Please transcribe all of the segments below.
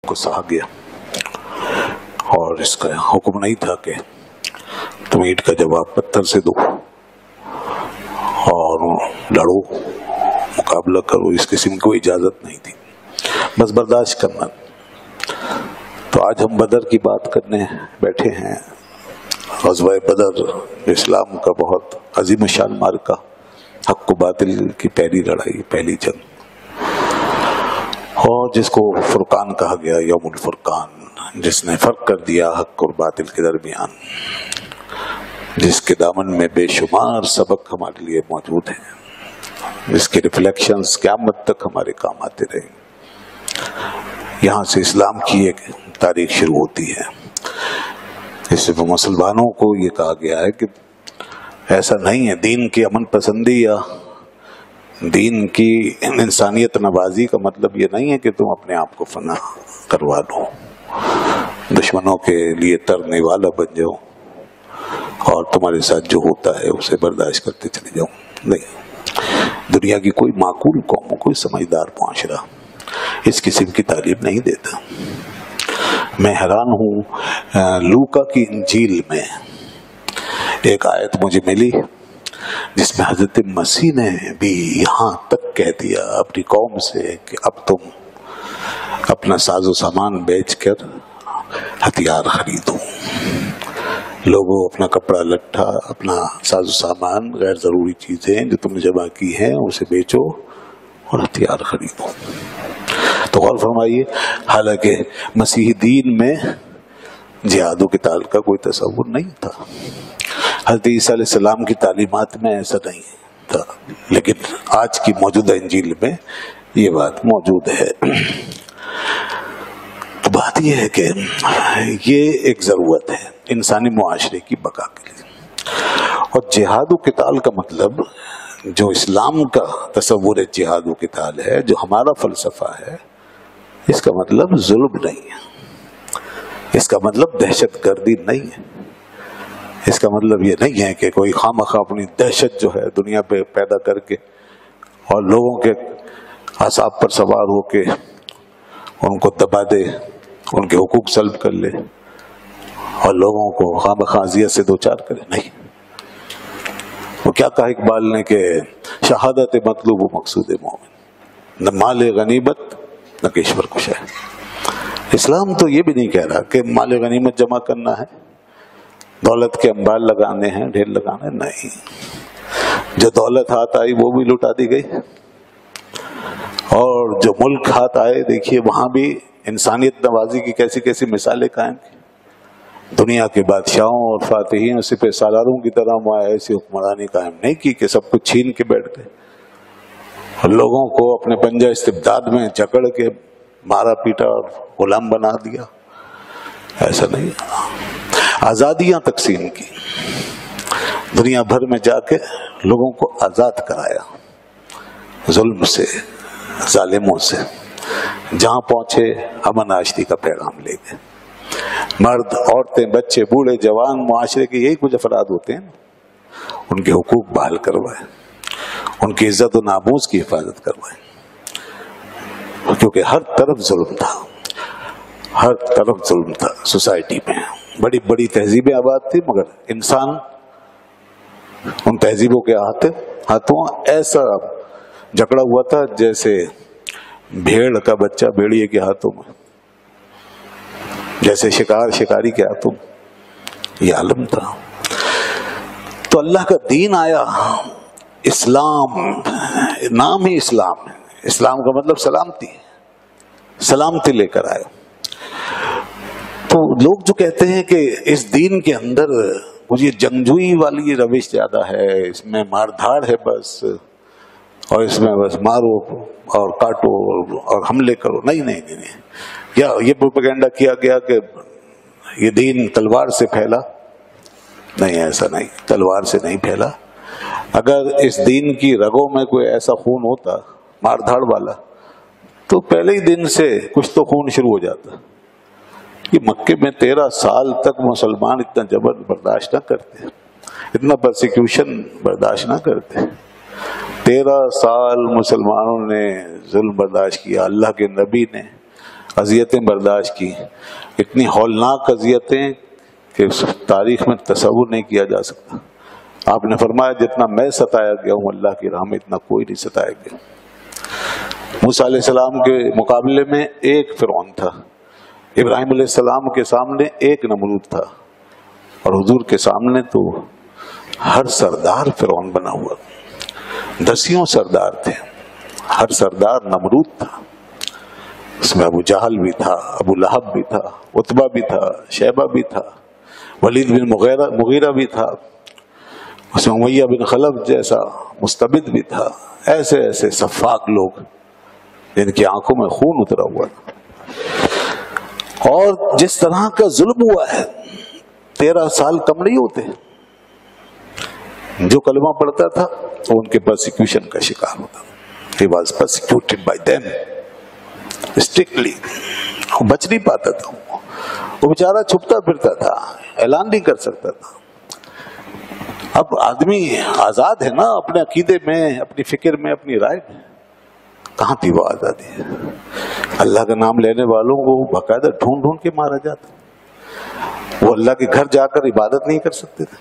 کو سہا گیا، اور اس کا حکم نہیں تھا کہ تم اینٹ کا جواب پتھر سے دو اور لڑو، مقابلہ کرو، اس قسم کی کوئی اجازت نہیں تھی، بس برداشت کرنا۔ تو آج ہم بدر کی بات کرنے بیٹھے ہیں۔ غزوہ بدر اسلام کا بہت عظیم شان معرکہ، حق و باطل کی پہلی لڑائی، پہلی جنگ، اور جس کو فرقان کہا گیا، یوم الفرقان، جس نے فرق کر دیا حق اور باطل کے درمیان، جس کے دامن میں بے شمار سبق ہمارے لیے موجود ہیں، جس کے ریفلیکشنز قیامت تک ہمارے کام آتے رہیں۔ یہاں سے اسلام کی ایک تاریخ شروع ہوتی ہے۔ اس میں مسلمانوں کو یہ کہا گیا ہے کہ ایسا نہیں ہے، دین کی امن پسندی یا دین کی انسانیت نوازی کا مطلب یہ نہیں ہے کہ تم اپنے آپ کو فنا کروا لو، دشمنوں کے لیے ترنے والا بن جاؤ اور تمہارے ساتھ جو ہوتا ہے اسے برداشت کرتے چلے جاؤ۔ نہیں، دنیا کی کوئی معقول قوم، کوئی سمجھدار معاشرہ اس قسم کی تعلیم نہیں دیتا۔ میں حیران ہوں، لوکا کی انجیل میں ایک آیت مجھے ملی جس میں حضرت مسیح نے بھی یہاں تک کہہ دیا اپنی قوم سے کہ اب تم اپنا ساز و سامان بیچ کر ہتھیار خریدو۔ لوگوں، اپنا کپڑا لٹھا، اپنا ساز و سامان، غیر ضروری چیزیں جو تم نے جمع کی ہیں اسے بیچو اور ہتھیار خریدو۔ تو غور فرمائیے، حالانکہ مسیحی دین میں جہاد و قتال کا کوئی تصور نہیں تھا، حضرت عیسیٰ علیہ السلام کی تعلیمات میں ایسا نہیں تھا، لیکن آج کی موجودہ انجیل میں یہ بات موجود ہے۔ تو بات یہ ہے کہ یہ ایک ضرورت ہے انسانی معاشرے کی بقا کے لیے، اور جہاد و قتال کا مطلب جو اسلام کا تصور جہاد و قتال ہے، جو ہمارا فلسفہ ہے، اس کا مطلب ظلم نہیں ہے، اس کا مطلب دہشت گردی نہیں ہے، اس کا مطلب یہ نہیں ہے کہ کوئی خواہ اپنی دہشت جو ہے دنیا پہ پیدا کر کے اور لوگوں کے اعصاب پر سوار ہو کے ان کو دبا دے، ان کے حقوق سلب کر لے اور لوگوں کو خواہ اذیت سے دوچار کرے۔ نہیں، وہ کیا کہا اقبال نے کہ شہادت مطلوب و مقصود مومن، نہ مال غنیمت نہ کشور کش ہے۔ اسلام تو یہ بھی نہیں کہہ رہا کہ مال غنیمت جمع کرنا ہے، دولت کے انبار لگانے ہیں، ڈھیر لگانے، نہیں، جو دولت ہاتھ آئی وہ بھی لٹا دی گئی، اور جو ملک ہاتھ آئے دیکھیے وہاں بھی انسانیت نوازی کی کیسی کیسی مثالیں قائم کی۔ دنیا کے بادشاہوں اور فاتحین سپہ سالاروں کی طرح ایسی حکمرانی قائم نہیں کی کہ سب کچھ چھین کے بیٹھ گئے اور لوگوں کو اپنے پنجہ استبداد میں جکڑ کے مارا پیٹا اور غلام بنا دیا، ایسا نہیں۔ آزادیاں تقسیم کی، دنیا بھر میں جا کے لوگوں کو آزاد کرایا، ظلم سے، ظالموں سے، جہاں پہنچے امن آشتی کا پیغام لے گئے۔ مرد، عورتیں، بچے، بوڑھے، جوان، معاشرے کے یہی کچھ افراد ہوتے ہیں، ان کے حقوق بحال کروائے، ان کی عزت و ناموس کی حفاظت کروائے، کیونکہ ہر طرف ظلم تھا، ہر طرف ظلم تھا سوسائٹی میں۔ بڑی بڑی تہذیبیں آباد تھی، مگر انسان ان تہذیبوں کے ہاتھوں ایسا جکڑا ہوا تھا جیسے بھیڑ کا بچہ بھیڑیے کے ہاتھوں میں، جیسے شکار شکاری کے ہاتھوں میں، یہ عالم تھا۔ تو اللہ کا دین آیا، اسلام، نام ہی اسلام ہے، اسلام کا مطلب سلامتی، سلامتی لے کر آیا۔ تو لوگ جو کہتے ہیں کہ اس دین کے اندر مجھے جنگجوئی والی روش زیادہ ہے، اس میں مار دھاڑ ہے بس، اور اس میں بس مارو اور کاٹو اور حملے کرو، نہیں، یا یہ پروپیگنڈا کیا گیا کہ یہ دین تلوار سے پھیلا، نہیں، ایسا نہیں، تلوار سے نہیں پھیلا۔ اگر اس دین کی رگوں میں کوئی ایسا خون ہوتا مار دھاڑ والا تو پہلے ہی دن سے کچھ تو خون شروع ہو جاتا۔ کہ مکے میں 13 سال تک مسلمان اتنا جبر برداشت نہ کرتے، اتنا پرسیکیوشن برداشت نہ کرتے۔ 13 سال مسلمانوں نے ظلم برداشت کیا، اللہ کے نبی نے اذیتیں برداشت کی، اتنی ہولناک اذیتیں کہ اس تاریخ میں تصور نہیں کیا جا سکتا۔ آپ نے فرمایا جتنا میں ستایا گیا ہوں اللہ کی راہ میں اتنا کوئی نہیں ستایا گیا۔ موسیٰ علیہ السلام کے مقابلے میں ایک فرعون تھا، ابراہیم علیہ السلام کے سامنے ایک نمرود تھا، اور حضور کے سامنے تو ہر سردار فرعون بنا ہوا، دسیوں سردار تھے، ہر سردار نمرود تھا۔ اس میں ابو جہل بھی تھا، ابو لہب بھی تھا، عتبہ بھی تھا، شیبہ بھی تھا، ولید بن مغیرہ بھی تھا، اس میں امیہ بن خلف جیسا مستبد بھی تھا، ایسے ایسے سفاک لوگ جن کی آنکھوں میں خون اترا ہوا تھا۔ اور جس طرح کا ظلم ہوا ہے، 13 سال کم نہیں ہوتے۔ جو کلمہ پڑھتا تھا وہ ان کے پرسیکیوشن کا شکار ہوتا، he was persecuted by them strictly۔ وہ بچ نہیں پاتا تھا، وہ بیچارہ چھپتا پھرتا تھا، اعلان نہیں کر سکتا تھا۔ اب آدمی آزاد ہے نا اپنے عقیدے میں، اپنی فکر میں، اپنی رائے میں، کہاں تھی وہ آزادی؟ اللہ کا نام لینے والوں کو باقاعدہ ڈھونڈ ڈھونڈ کے مارا جاتا، وہ اللہ کے گھر جا کر عبادت نہیں کر سکتے تھے۔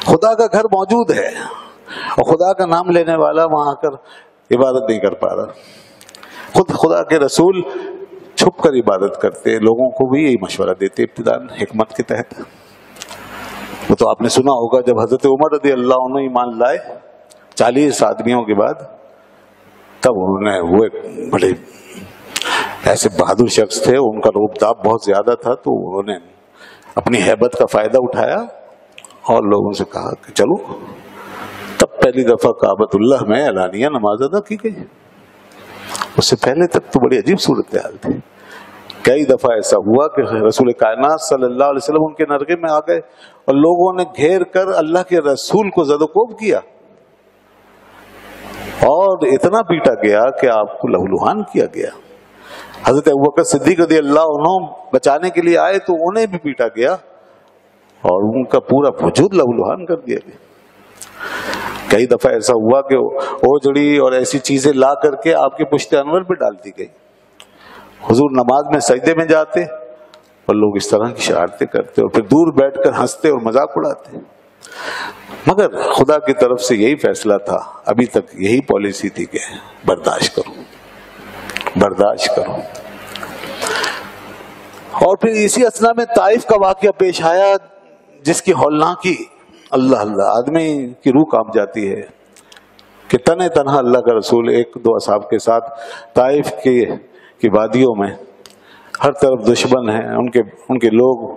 خدا کا گھر موجود ہے اور خدا کا نام لینے والا وہاں آ کر عبادت نہیں کر پا رہا۔ خود خدا کے رسول چھپ کر عبادت کرتے، لوگوں کو بھی یہی مشورہ دیتے ابتداء حکمت کے تحت۔ وہ تو آپ نے سنا ہوگا جب حضرت عمر رضی اللہ عنہ ایمان لائے 40 آدمیوں کے بعد، تب انہوں نے، وہ ایک بڑے ایسے بہادر شخص تھے، ان کا روب داب بہت زیادہ تھا، تو انہوں نے اپنی ہیبت کا فائدہ اٹھایا اور لوگوں سے کہا کہ چلو۔ تب پہلی دفعہ کعبۃ اللہ میں اعلانیہ نماز ادا کی گئی۔ اس سے پہلے تک تو بڑی عجیب صورتحال تھی۔ کئی دفعہ ایسا ہوا کہ رسول کائنات صلی اللہ علیہ وسلم ان کے نرغے میں آ گئے اور لوگوں نے گھیر کر اللہ کے رسول کو زد و کوب کیا، اور اتنا پیٹا گیا کہ آپ کو لہولہان کیا گیا۔ حضرت ابوبکر صدیق رضی اللہ عنہ بچانے کے لیے آئے تو انہیں بھی پیٹا گیا اور ان کا پورا وجود لہولہان کر دیا گیا۔ کئی دفعہ ایسا ہوا کہ اوجڑی اور ایسی چیزیں لا کر کے آپ کے پشت انور پہ ڈال دی گئی۔ حضور نماز میں سجدے میں جاتے اور لوگ اس طرح کی شرارتیں کرتے اور پھر دور بیٹھ کر ہنستے اور مذاق اڑاتے۔ مگر خدا کی طرف سے یہی فیصلہ تھا، ابھی تک یہی پالیسی تھی کہ برداشت کرو، برداشت کرو۔ اور پھر اسی اثنا میں طائف کا واقعہ پیش آیا جس کی ہولناکی، اللہ اللہ، آدمی کی روح کانپ جاتی ہے کہ تنہا تنہا اللہ کا رسول 1-2 اصحاب کے ساتھ طائف کی وادیوں میں، ہر طرف دشمن ہیں، ان کے لوگ،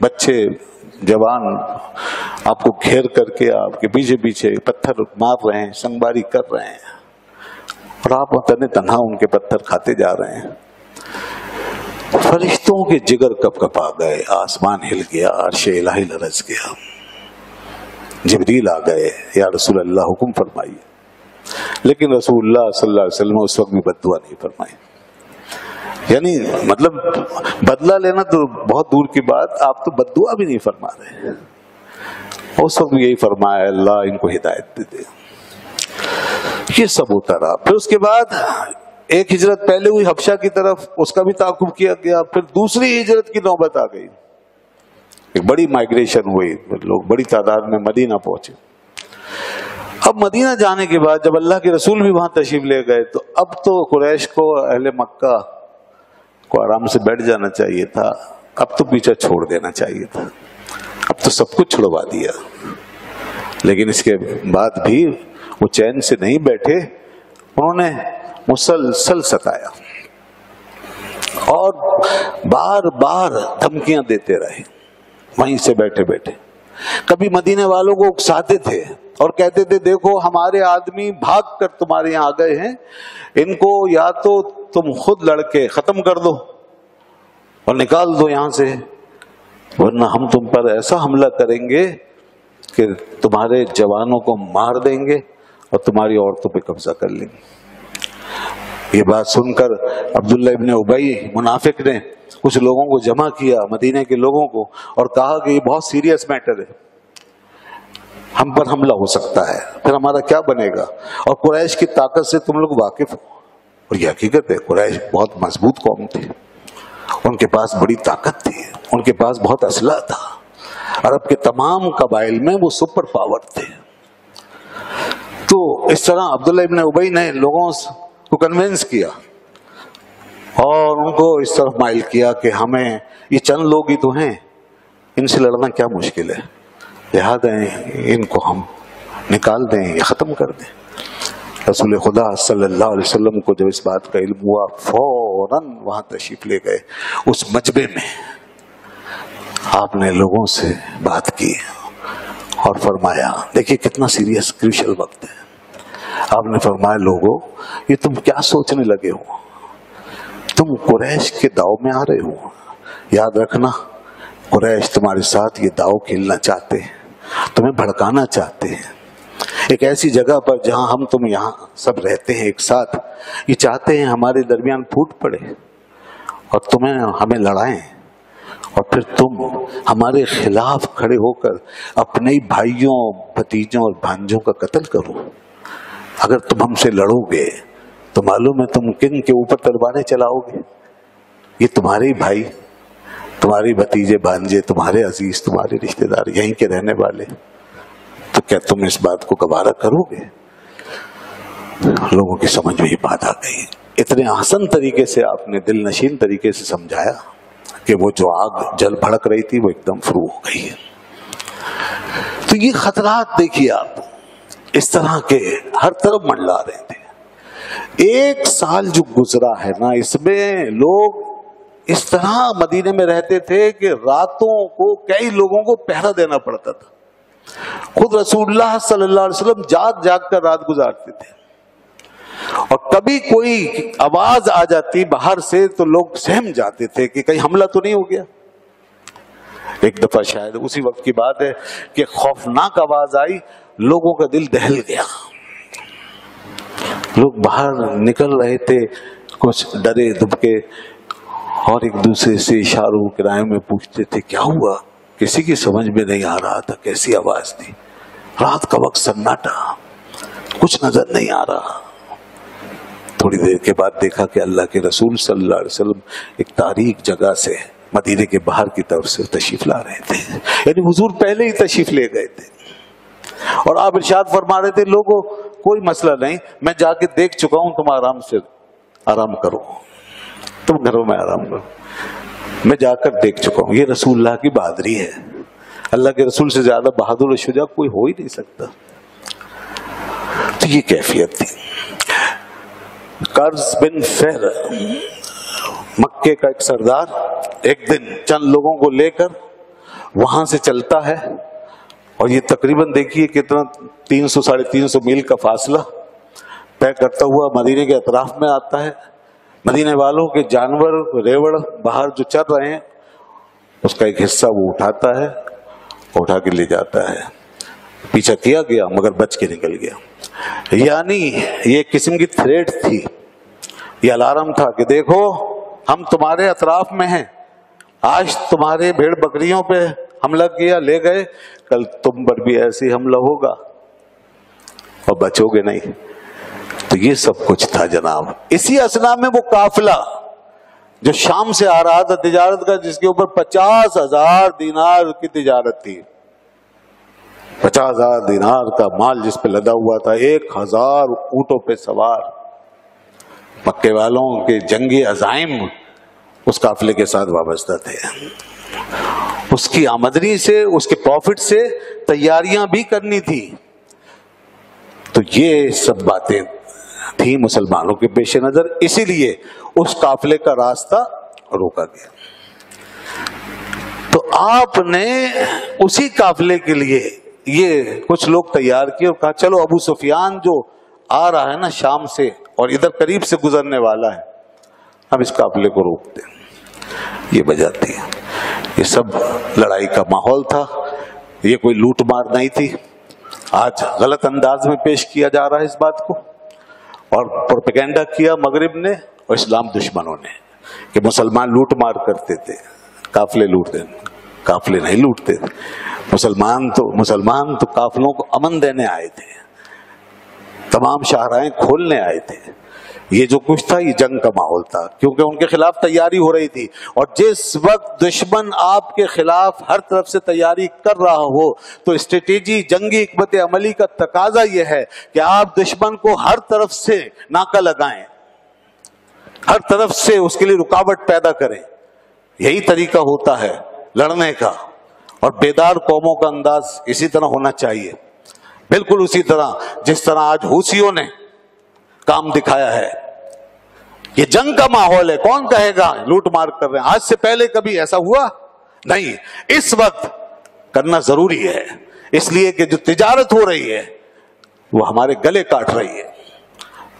بچے، جوان آپ کو گھیر کر کے آپ کے پیچھے پیچھے پتھر مار رہے ہیں، سنگباری کر رہے ہیں، اور آپ تنہا ان کے پتھر کھاتے جا رہے ہیں۔ فرشتوں کے جگر کپ کپا گئے، آسمان ہل گیا، عرش الہی لرز گیا، جبریل آ گئے، یا رسول اللہ حکم فرمائیے۔ لیکن رسول اللہ صلی اللہ علیہ وسلم اس وقت بھی بد دعا نہیں فرمائی، یعنی مطلب بدلہ لینا تو بہت دور کی بات، آپ تو بد دعا بھی نہیں فرما رہے۔ اس وقت بھی یہی فرمایا، اللہ ان کو ہدایت دے دے۔ یہ سب ہوتا رہا۔ پھر اس کے بعد ایک ہجرت پہلے ہوئی حبشہ کی طرف، اس کا بھی تعاقب کیا گیا۔ پھر دوسری ہجرت کی نوبت آ گئی، ایک بڑی مائگریشن ہوئی، لوگ بڑی تعداد میں مدینہ پہنچے۔ اب مدینہ جانے کے بعد جب اللہ کے رسول بھی وہاں تشریف لے گئے تو اب تو قریش کو، اہل مکہ کو آرام سے بیٹھ جانا چاہیے تھا، اب تو پیچھے چھوڑ دینا چاہیے تھا، اب تو سب کچھ چھڑوا دیا۔ لیکن اس کے بعد بھی وہ چین سے نہیں بیٹھے، انہوں نے مسلسل ستایا اور بار بار دھمکیاں دیتے رہے وہیں سے بیٹھے بیٹھے۔ کبھی مدینے والوں کو اکساتے تھے اور کہتے تھے دیکھو ہمارے آدمی بھاگ کر تمہارے یہاں آ گئے ہیں، ان کو یا تو تم خود لڑکے ختم کر دو اور نکال دو یہاں سے، ورنہ ہم تم پر ایسا حملہ کریں گے کہ تمہارے جوانوں کو مار دیں گے اور تمہاری عورتوں پہ قبضہ کر لیں گے۔ یہ بات سن کر عبداللہ ابن ابی منافق نے کچھ لوگوں کو جمع کیا، مدینے کے لوگوں کو، اور کہا کہ یہ بہت سیریس میٹر ہے، ہم پر حملہ ہو سکتا ہے، پھر ہمارا کیا بنے گا، اور قریش کی طاقت سے تم لوگ واقف ہو۔ اور یہ حقیقت ہے، قریش بہت مضبوط قوم تھی، ان کے پاس بڑی طاقت تھی، ان کے پاس بہت اسلحہ تھا، عرب کے تمام قبائل میں وہ سپر پاور تھے۔ تو اس طرح عبداللہ ابن ابی نے لوگوں کو کنونس کیا اور ان کو اس طرف مائل کیا کہ ہمیں یہ چند لوگ ہی تو ہیں، ان سے لڑنا کیا مشکل ہے، لہذا ان کو ہم نکال دیں یا ختم کر دیں۔ رسول خدا صلی اللہ علیہ وسلم کو جب اس بات کا علم ہوا، فوراً وہاں تشریف لے گئے۔ اس مجمع میں آپ نے لوگوں سے بات کی اور فرمایا، دیکھیے کتنا سیریس کریشل وقت ہے، آپ نے فرمایا لوگوں یہ تم کیا سوچنے لگے ہو، تم قریش کے داؤ میں آ رہے ہو، یاد رکھنا قریش تمہارے ساتھ یہ داؤ کھیلنا چاہتے ہیں، تمہیں بھڑکانا چاہتے ہیں، ایک ایسی جگہ پر جہاں ہم تم یہاں سب رہتے ہیں ایک ساتھ، یہ چاہتے ہیں ہمارے درمیان پھوٹ پڑے اور تمہیں ہمیں لڑائیں، اور پھر تم ہمارے خلاف کھڑے ہو کر اپنے بھائیوں بھتیجوں اور بھانجوں کا قتل کرو۔ اگر تم ہم سے لڑو گے تو معلوم ہے تم کن کے اوپر تلواریں چلاؤ گے، یہ تمہارے بھائی، تمہارے بھتیجے بھانجے، تمہارے عزیز، تمہارے رشتہ دار یہیں کے رہنے والے، تو کیا تم اس بات کو گوارا کرو گے؟ لوگوں کی سمجھ میں یہ بات آ گئی۔ اتنے آسان طریقے سے آپ نے دل نشین طریقے سے سمجھایا کہ وہ جو آگ جل بھڑک رہی تھی وہ ایک دم فرو ہو گئی ہے۔ تو یہ خطرات دیکھیے آپ اس طرح کے ہر طرف منڈلا رہے تھے۔ ایک سال جو گزرا ہے نا، اس میں لوگ اس طرح مدینے میں رہتے تھے کہ راتوں کو کئی لوگوں کو پہرا دینا پڑتا تھا۔ خود رسول اللہ صلی اللہ علیہ وسلم جاگ جاگ کر رات گزارتے تھے، اور کبھی کوئی آواز آ جاتی باہر سے تو لوگ سہم جاتے تھے کہ کہیں حملہ تو نہیں ہو گیا۔ ایک دفعہ شاید اسی وقت کی بات ہے کہ خوفناک آواز آئی، لوگوں کا دل دہل گیا، لوگ باہر نکل رہے تھے کچھ ڈرے دبکے، اور ایک دوسرے سے اشاروں کرائم میں پوچھتے تھے کیا ہوا، کسی کی سمجھ میں نہیں آ رہا تھا کیسی آواز تھی، رات کا وقت سناٹا، کچھ نظر نہیں آ رہا۔ تھوڑی دیر کے بعد دیکھا کہ اللہ کے رسول صلی اللہ علیہ وسلم ایک تاریک جگہ سے مدینے کے باہر کی طرف سے تشریف لا رہے تھے، یعنی حضور پہلے ہی تشریف لے گئے تھے، اور آپ ارشاد فرما رہے تھے لوگوں کوئی مسئلہ نہیں، میں جا کے دیکھ چکا ہوں، تم آرام سے آرام کرو، تم گھروں میں آرام کرو، میں جا کر دیکھ چکا ہوں۔ یہ رسول اللہ کی بہادری ہے، اللہ کے رسول سے زیادہ بہادر و شجاع کوئی ہو ہی نہیں سکتا۔ تو یہ کیفیت تھی۔ قرظ بن فہر مکے کا ایک سردار ایک دن چند لوگوں کو لے کر وہاں سے چلتا ہے، اور یہ تقریباً دیکھیے کتنا 300 ساڑھے 300 میل کا فاصلہ طے کرتا ہوا مدینے کے اطراف میں آتا ہے۔ مدینے والوں کے جانور ریوڑ باہر جو چل رہے ہیں اس کا ایک حصہ وہ اٹھاتا ہے، اٹھا کے لے جاتا ہے، پیچھا کیا گیا مگر بچ کے نکل گیا۔ یعنی یہ ایک قسم کی تھریٹ تھی، یہ الارم تھا کہ دیکھو ہم تمہارے اطراف میں ہیں، آج تمہارے بھیڑ بکریوں پہ حملہ کیا لے گئے، کل تم پر بھی ایسی حملہ ہوگا اور بچو گے نہیں۔ تو یہ سب کچھ تھا جناب۔ اسی اثنا میں وہ قافلہ جو شام سے آ رہا تھا تجارت کا، جس کے اوپر 50,000 دینار کی تجارت تھی، 50,000 دینار کا مال جس پہ لدا ہوا تھا، 1,000 اونٹوں پہ سوار، مکے والوں کے جنگی عزائم اس قافلے کے ساتھ وابستہ تھے۔ اس کی آمدنی سے، اس کے پروفٹ سے تیاریاں بھی کرنی تھی۔ تو یہ سب باتیں تھی مسلمانوں کے پیش نظر، اسی لیے اس قافلے کا راستہ روکا گیا۔ تو آپ نے اسی قافلے کے لیے یہ کچھ لوگ تیار کیے اور کہا چلو ابو سفیان جو آ رہا ہے نا شام سے اور ادھر قریب سے گزرنے والا ہے، ہم اس قافلے کو روک دیں۔ یہ وجہ تھی، یہ سب لڑائی کا ماحول تھا، یہ کوئی لوٹ مار نہیں تھی۔ آج غلط انداز میں پیش کیا جا رہا ہے اس بات کو، اور پروپیگنڈا کیا مغرب نے اور اسلام دشمنوں نے کہ مسلمان لوٹ مار کرتے تھے، قافلے لوٹتے، قافلے نہیں لوٹتے تھے، مسلمان تو قافلوں کو امن دینے آئے تھے، تمام شاہراہیں کھولنے آئے تھے۔ یہ جو کچھ تھا یہ جنگ کا ماحول تھا، کیونکہ ان کے خلاف تیاری ہو رہی تھی، اور جس وقت دشمن آپ کے خلاف ہر طرف سے تیاری کر رہا ہو تو اسٹریٹجی جنگی حکمت عملی کا تقاضا یہ ہے کہ آپ دشمن کو ہر طرف سے ناکہ لگائیں، ہر طرف سے اس کے لیے رکاوٹ پیدا کریں. یہی طریقہ ہوتا ہے لڑنے کا، اور بیدار قوموں کا انداز اسی طرح ہونا چاہیے، بالکل اسی طرح جس طرح آج حوثیوں نے کام دکھایا ہے. یہ جنگ کا ماحول ہے، کون کہے گا لوٹ مار کر رہے ہیں؟ آج سے پہلے کبھی ایسا ہوا نہیں، اس وقت کرنا ضروری ہے، اس لیے کہ جو تجارت ہو رہی ہے وہ ہمارے گلے کاٹ رہی ہے،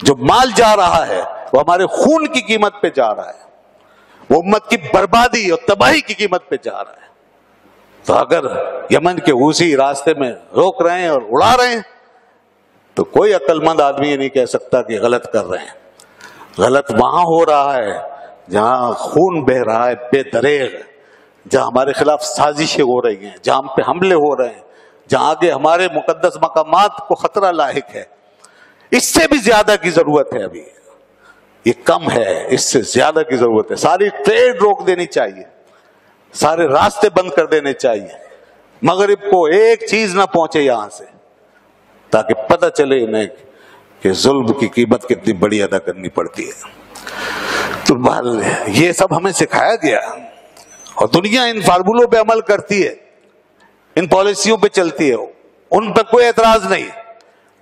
جو مال جا رہا ہے وہ ہمارے خون کی قیمت پہ جا رہا ہے، وہ امت کی بربادی اور تباہی کی قیمت پہ جا رہا ہے. تو اگر یمن کے حوثی راستے میں روک رہے ہیں اور اڑا رہے ہیں تو کوئی عقل مند آدمی یہ نہیں کہہ سکتا کہ غلط کر رہے ہیں. غلط وہاں ہو رہا ہے جہاں خون بہ رہا ہے بے دریغ، جہاں ہمارے خلاف سازشیں ہو رہی ہیں، جہاں ہم پہ حملے ہو رہے ہیں، جہاں آگے ہمارے مقدس مقامات کو خطرہ لاحق ہے. اس سے بھی زیادہ کی ضرورت ہے، ابھی یہ کم ہے، اس سے زیادہ کی ضرورت ہے. ساری ٹریڈ روک دینی چاہیے، سارے راستے بند کر دینے چاہیے، مغرب کو ایک چیز نہ پہنچے یہاں سے، تاکہ پتہ چلے انہیں کہ ظلم کی قیمت کتنی بڑی ادا کرنی پڑتی ہے. تو یہ سب ہمیں سکھایا گیا، اور دنیا ان فارمولوں پہ عمل کرتی ہے، ان پالیسیوں پہ چلتی ہے، ان پر کوئی اعتراض نہیں.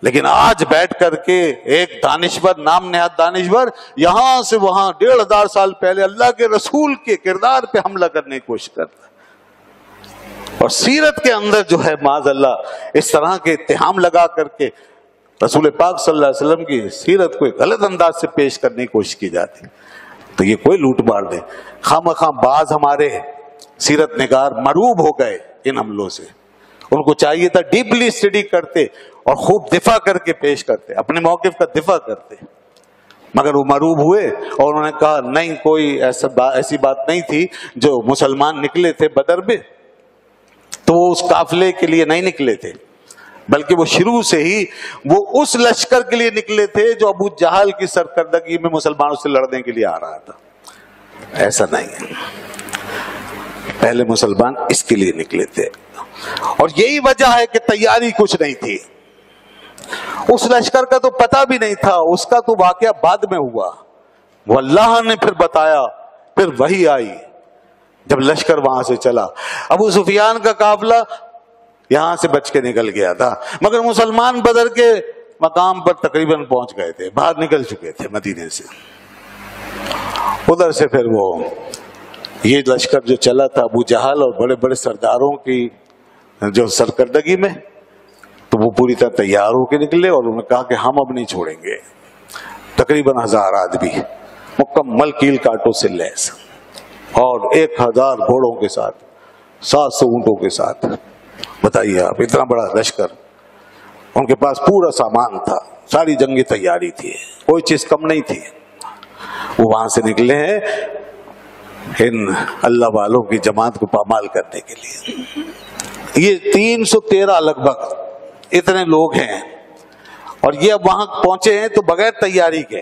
لیکن آج بیٹھ کر کے ایک دانشور، نام نہاد دانشور، یہاں سے وہاں 1500 سال پہلے اللہ کے رسول کے کردار پہ حملہ کرنے کی کوشش کرتا ہے. اور سیرت کے اندر جو ہے معاذ اللہ اس طرح کے اتہام لگا کر کے رسول پاک صلی اللہ علیہ وسلم کی سیرت کو ایک غلط انداز سے پیش کرنے کی کوشش کی جاتی. تو یہ کوئی لوٹ مار دے. خواہ بعض ہمارے سیرت نگار مروب ہو گئے ان حملوں سے، ان کو چاہیے تھا ڈیپلی اسٹڈی کرتے اور خوب دفاع کر کے پیش کرتے، اپنے موقف کا دفاع کرتے، مگر وہ مروب ہوئے اور انہوں نے کہا نہیں، کوئی ایسی بات نہیں تھی. جو مسلمان نکلے تھے بدر میں تو وہ اس قافلے کے لیے نہیں نکلے تھے، بلکہ وہ شروع سے ہی وہ اس لشکر کے لیے نکلے تھے جو ابو جہل کی سرکردگی میں مسلمانوں سے لڑنے کے لیے آ رہا تھا. ایسا نہیں ہے، پہلے مسلمان اس کے لیے نکلے تھے، اور یہی وجہ ہے کہ تیاری کچھ نہیں تھی. اس لشکر کا تو پتہ بھی نہیں تھا، اس کا تو واقعہ بعد میں ہوا، وہ اللہ نے پھر بتایا، پھر وحی آئی جب لشکر وہاں سے چلا. ابو سفیان کا قافلہ یہاں سے بچ کے نکل گیا تھا، مگر مسلمان بدر کے مقام پر تقریباً پہنچ گئے تھے، باہر نکل چکے تھے مدینے سے. ادھر سے پھر وہ یہ لشکر جو چلا تھا ابو جہل اور بڑے بڑے سرداروں کی جو سرکردگی میں، تو وہ پوری طرح تیار ہو کے نکلے اور انہوں نے کہا کہ ہم اب نہیں چھوڑیں گے. تقریباً 1000 آدمی مکمل کیل کاٹوں سے لیس، اور 1000 گھوڑوں کے ساتھ، 700 اونٹوں کے ساتھ. بتائیے آپ، اتنا بڑا لشکر، ان کے پاس پورا سامان تھا، ساری جنگی تیاری تھی، کوئی چیز کم نہیں تھی. وہ وہاں سے نکلے ہیں ان اللہ والوں کی جماعت کو پامال کرنے کے لیے. یہ 313 لگ بھگ اتنے لوگ ہیں، اور یہ اب وہاں پہنچے ہیں تو بغیر تیاری کے.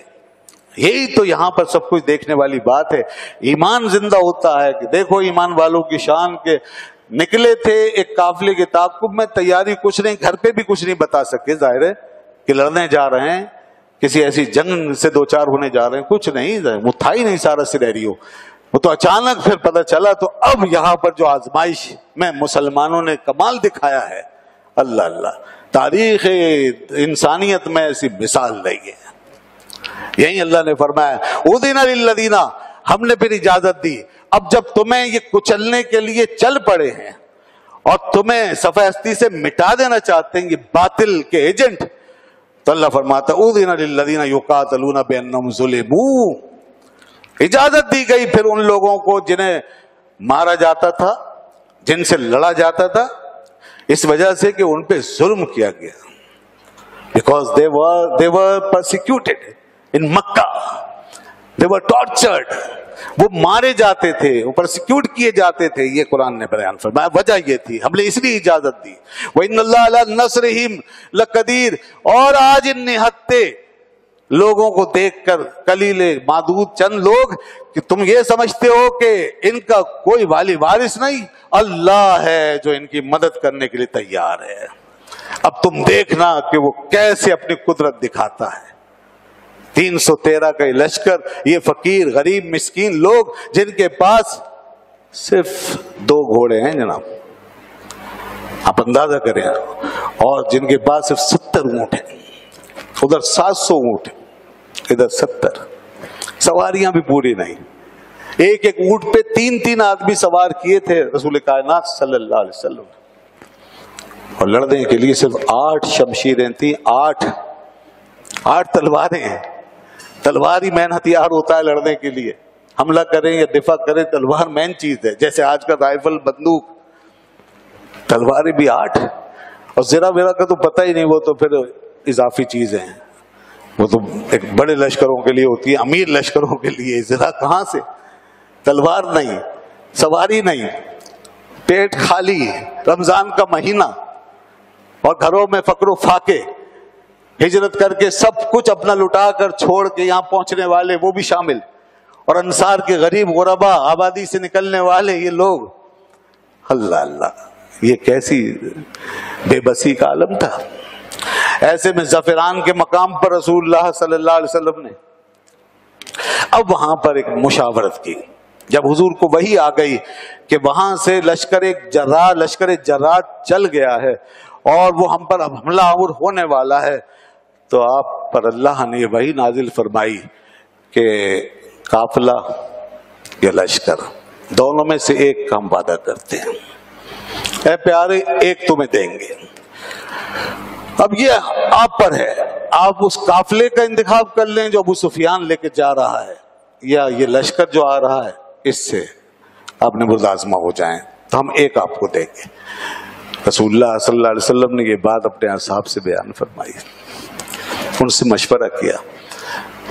یہی تو یہاں پر سب کچھ دیکھنے والی بات ہے. ایمان زندہ ہوتا ہے کہ دیکھو ایمان والوں کی شان کے نکلے تھے ایک قافلے کے تعاقب میں، تیاری کچھ نہیں، گھر پہ بھی کچھ نہیں بتا سکے، ظاہر ہے کہ لڑنے جا رہے ہیں، کسی ایسی جنگ سے دوچار ہونے جا رہے ہیں، کچھ نہیں، وہ تھا ہی نہیں سارا سینیریو. وہ تو اچانک پھر پتہ چلا. تو اب یہاں پر جو آزمائش میں مسلمانوں نے کمال دکھایا ہے، اللہ اللہ، تاریخ انسانیت میں ایسی مثال نہیں ہے. یہی اللہ نے فرمایا اذن للذین، ہم نے پھر اجازت دی. اب جب تمہیں یہ کچلنے کے لیے چل پڑے ہیں اور تمہیں صفحہ ہستی سے مٹا دینا چاہتے ہیں یہ باطل کے ایجنٹ، تو اللہ فرماتا اذن للذین یقاتلون بانہم ظلموا، اجازت دی گئی پھر ان لوگوں کو جنہیں مارا جاتا تھا، جن سے لڑا جاتا تھا، اس وجہ سے کہ ان پہ ظلم کیا گیا. Because they were persecuted in Makkah. They were tortured. وہ مارے جاتے تھے، وہ پرسیکیوٹ کیے جاتے تھے. یہ قرآن نے بیان فرمایا. وجہ یہ تھی، ہم نے اس لیے اجازت دی. وَإِنَّ اللَّهَ عَلَىٰ نَصْرِهِمْ لَقَدِيرٌ، اور آج ان نہتے لوگوں کو دیکھ کر قلیل معدود چند لوگ کہ تم یہ سمجھتے ہو کہ ان کا کوئی والی وارث نہیں، اللہ ہے جو ان کی مدد کرنے کے لیے تیار ہے۔ اب تم دیکھنا کہ وہ کیسے اپنی قدرت دکھاتا ہے۔ 313 کا یہ لشکر، یہ فقیر غریب مسکین لوگ جن کے پاس صرف 2 گھوڑے ہیں جناب، آپ اندازہ کریں، اور جن کے پاس صرف 70 اونٹ ہیں، ادھر 700 اونٹ، ادھر 70، سواریاں بھی پوری نہیں۔ ایک ایک اونٹ پہ 3 آدمی سوار کیے تھے رسول کائنات صلی اللہ علیہ وسلم، اور لڑنے کے لیے صرف 8 شمشیریں تھیں، 8 تلواریں ہیں۔ تلوار ہی مین ہتھیار ہوتا ہے لڑنے کے لیے، حملہ کریں یا دفاع کریں تلوار مین چیز ہے، جیسے آج کا رائفل بندوق، تلواریں بھی 8، اور زرہ ویرہ کا تو پتہ ہی نہیں، وہ تو پھر اضافی چیزیں ہیں، وہ تو ایک بڑے لشکروں کے لیے ہوتی ہے، امیر لشکروں کے لیے زرہ کہاں سے؟ تلوار نہیں، سواری نہیں، پیٹ خالی، رمضان کا مہینہ اور گھروں میں فقر و فاقے، ہجرت کر کے سب کچھ اپنا لٹا کر چھوڑ کے یہاں پہنچنے والے وہ بھی شامل، اور انصار کے غریب غربا آبادی سے نکلنے والے یہ لوگ، اللہ اللہ، یہ کیسی بے بسی کا عالم تھا۔ ایسے میں زعفران کے مقام پر رسول اللہ صلی اللہ علیہ وسلم نے اب وہاں پر ایک مشاورت کی، جب حضور کو وحی آ گئی کہ وہاں سے لشکر جرار چل گیا ہے اور وہ ہم پر حملہ آور ہونے والا ہے، تو آپ پر اللہ نے یہ وحی نازل فرمائی کہ قافلہ یا لشکر دونوں میں سے ایک کا ہم وعدہ کرتے ہیں، اے پیارے ایک تمہیں دیں گے۔ اب یہ آپ پر ہے، آپ اس قافلے کا انتخاب کر لیں جو ابو سفیان لے کے جا رہا ہے، یا یہ لشکر جو آ رہا ہے اس سے آپ نے ملازمہ ہو جائیں، تو ہم ایک آپ کو دیں گے۔ رسول اللہ صلی اللہ علیہ وسلم نے یہ بات اپنے اصحاب سے بیان فرمائی، ان سے مشورہ کیا۔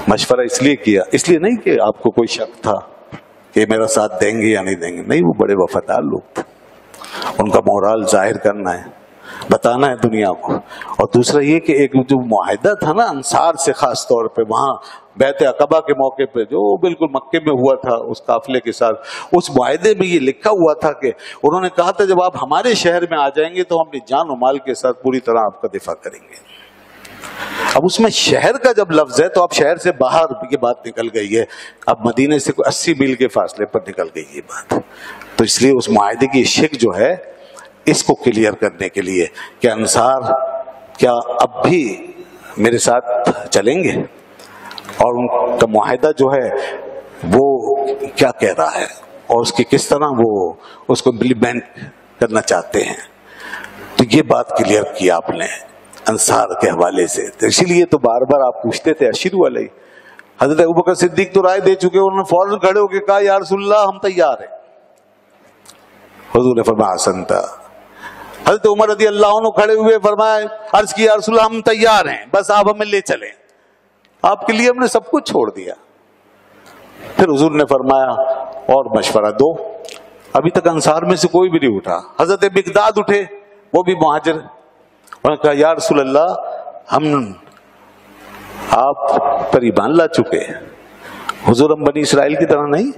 مشورہ اس لیے نہیں کہ آپ کو کوئی شک تھا کہ میرا ساتھ دیں گے یا نہیں دیں گے، نہیں، وہ بڑے وفادار لوگ تھے، ان کا مورال ظاہر کرنا ہے، بتانا ہے دنیا کو۔ اور دوسرا یہ کہ ایک جو معاہدہ تھا نا انصار سے، خاص طور پہ وہاں بیعت عقبہ کے موقع پہ جو بالکل مکے میں ہوا تھا اس قافلے کے ساتھ، اس معاہدے میں یہ لکھا ہوا تھا کہ انہوں نے کہا تھا جب آپ ہمارے شہر میں آ جائیں گے تو ہم اپنی جان و مال کے ساتھ پوری طرح آپ کا دفاع کریں گے۔ اب اس میں شہر کا جب لفظ ہے تو اب شہر سے باہر یہ بات نکل گئی ہے، اب مدینے سے 80 میل کے فاصلے پر نکل گئی یہ بات، تو اس لیے اس معاہدے کی شک جو ہے اس کو کلیئر کرنے کے لیے کہ انصار کیا اب بھی میرے ساتھ چلیں گے، اور ان کا معاہدہ جو ہے وہ کیا کہہ رہا ہے اور اس کی کس طرح وہ اس کو امپلیمنٹ کرنا چاہتے ہیں، تو یہ بات کلیئر کی آپ نے انصار کے حوالے سے۔ تو اسی لیے تو بار بار آپ پوچھتے تھے اشرو علیہ، حضرت ابوبکر صدیق تو رائے دے چکے، انہوں نے فوراً کھڑے ہو کے کہا یا رسول اللہ ہم تیار ہیں، حضور نے فرمایا حسنتا۔ حضرت عمر رضی اللہ عنہ کھڑے ہوئے، فرمایا عرض کیا رسول اللہ ہم تیار ہیں، بس آپ ہمیں لے چلیں، آپ کے لیے ہم نے سب کچھ چھوڑ دیا۔ پھر حضور نے فرمایا اور مشورہ دو، ابھی تک انصار میں سے کوئی بھی نہیں اٹھا۔ حضرت مقداد اٹھے، وہ بھی مہاجر، انہوں نے کہا یا رسول اللہ ہم آپ پر ایمان لا چکے، حضور ہم بنی اسرائیل کی طرح نہیں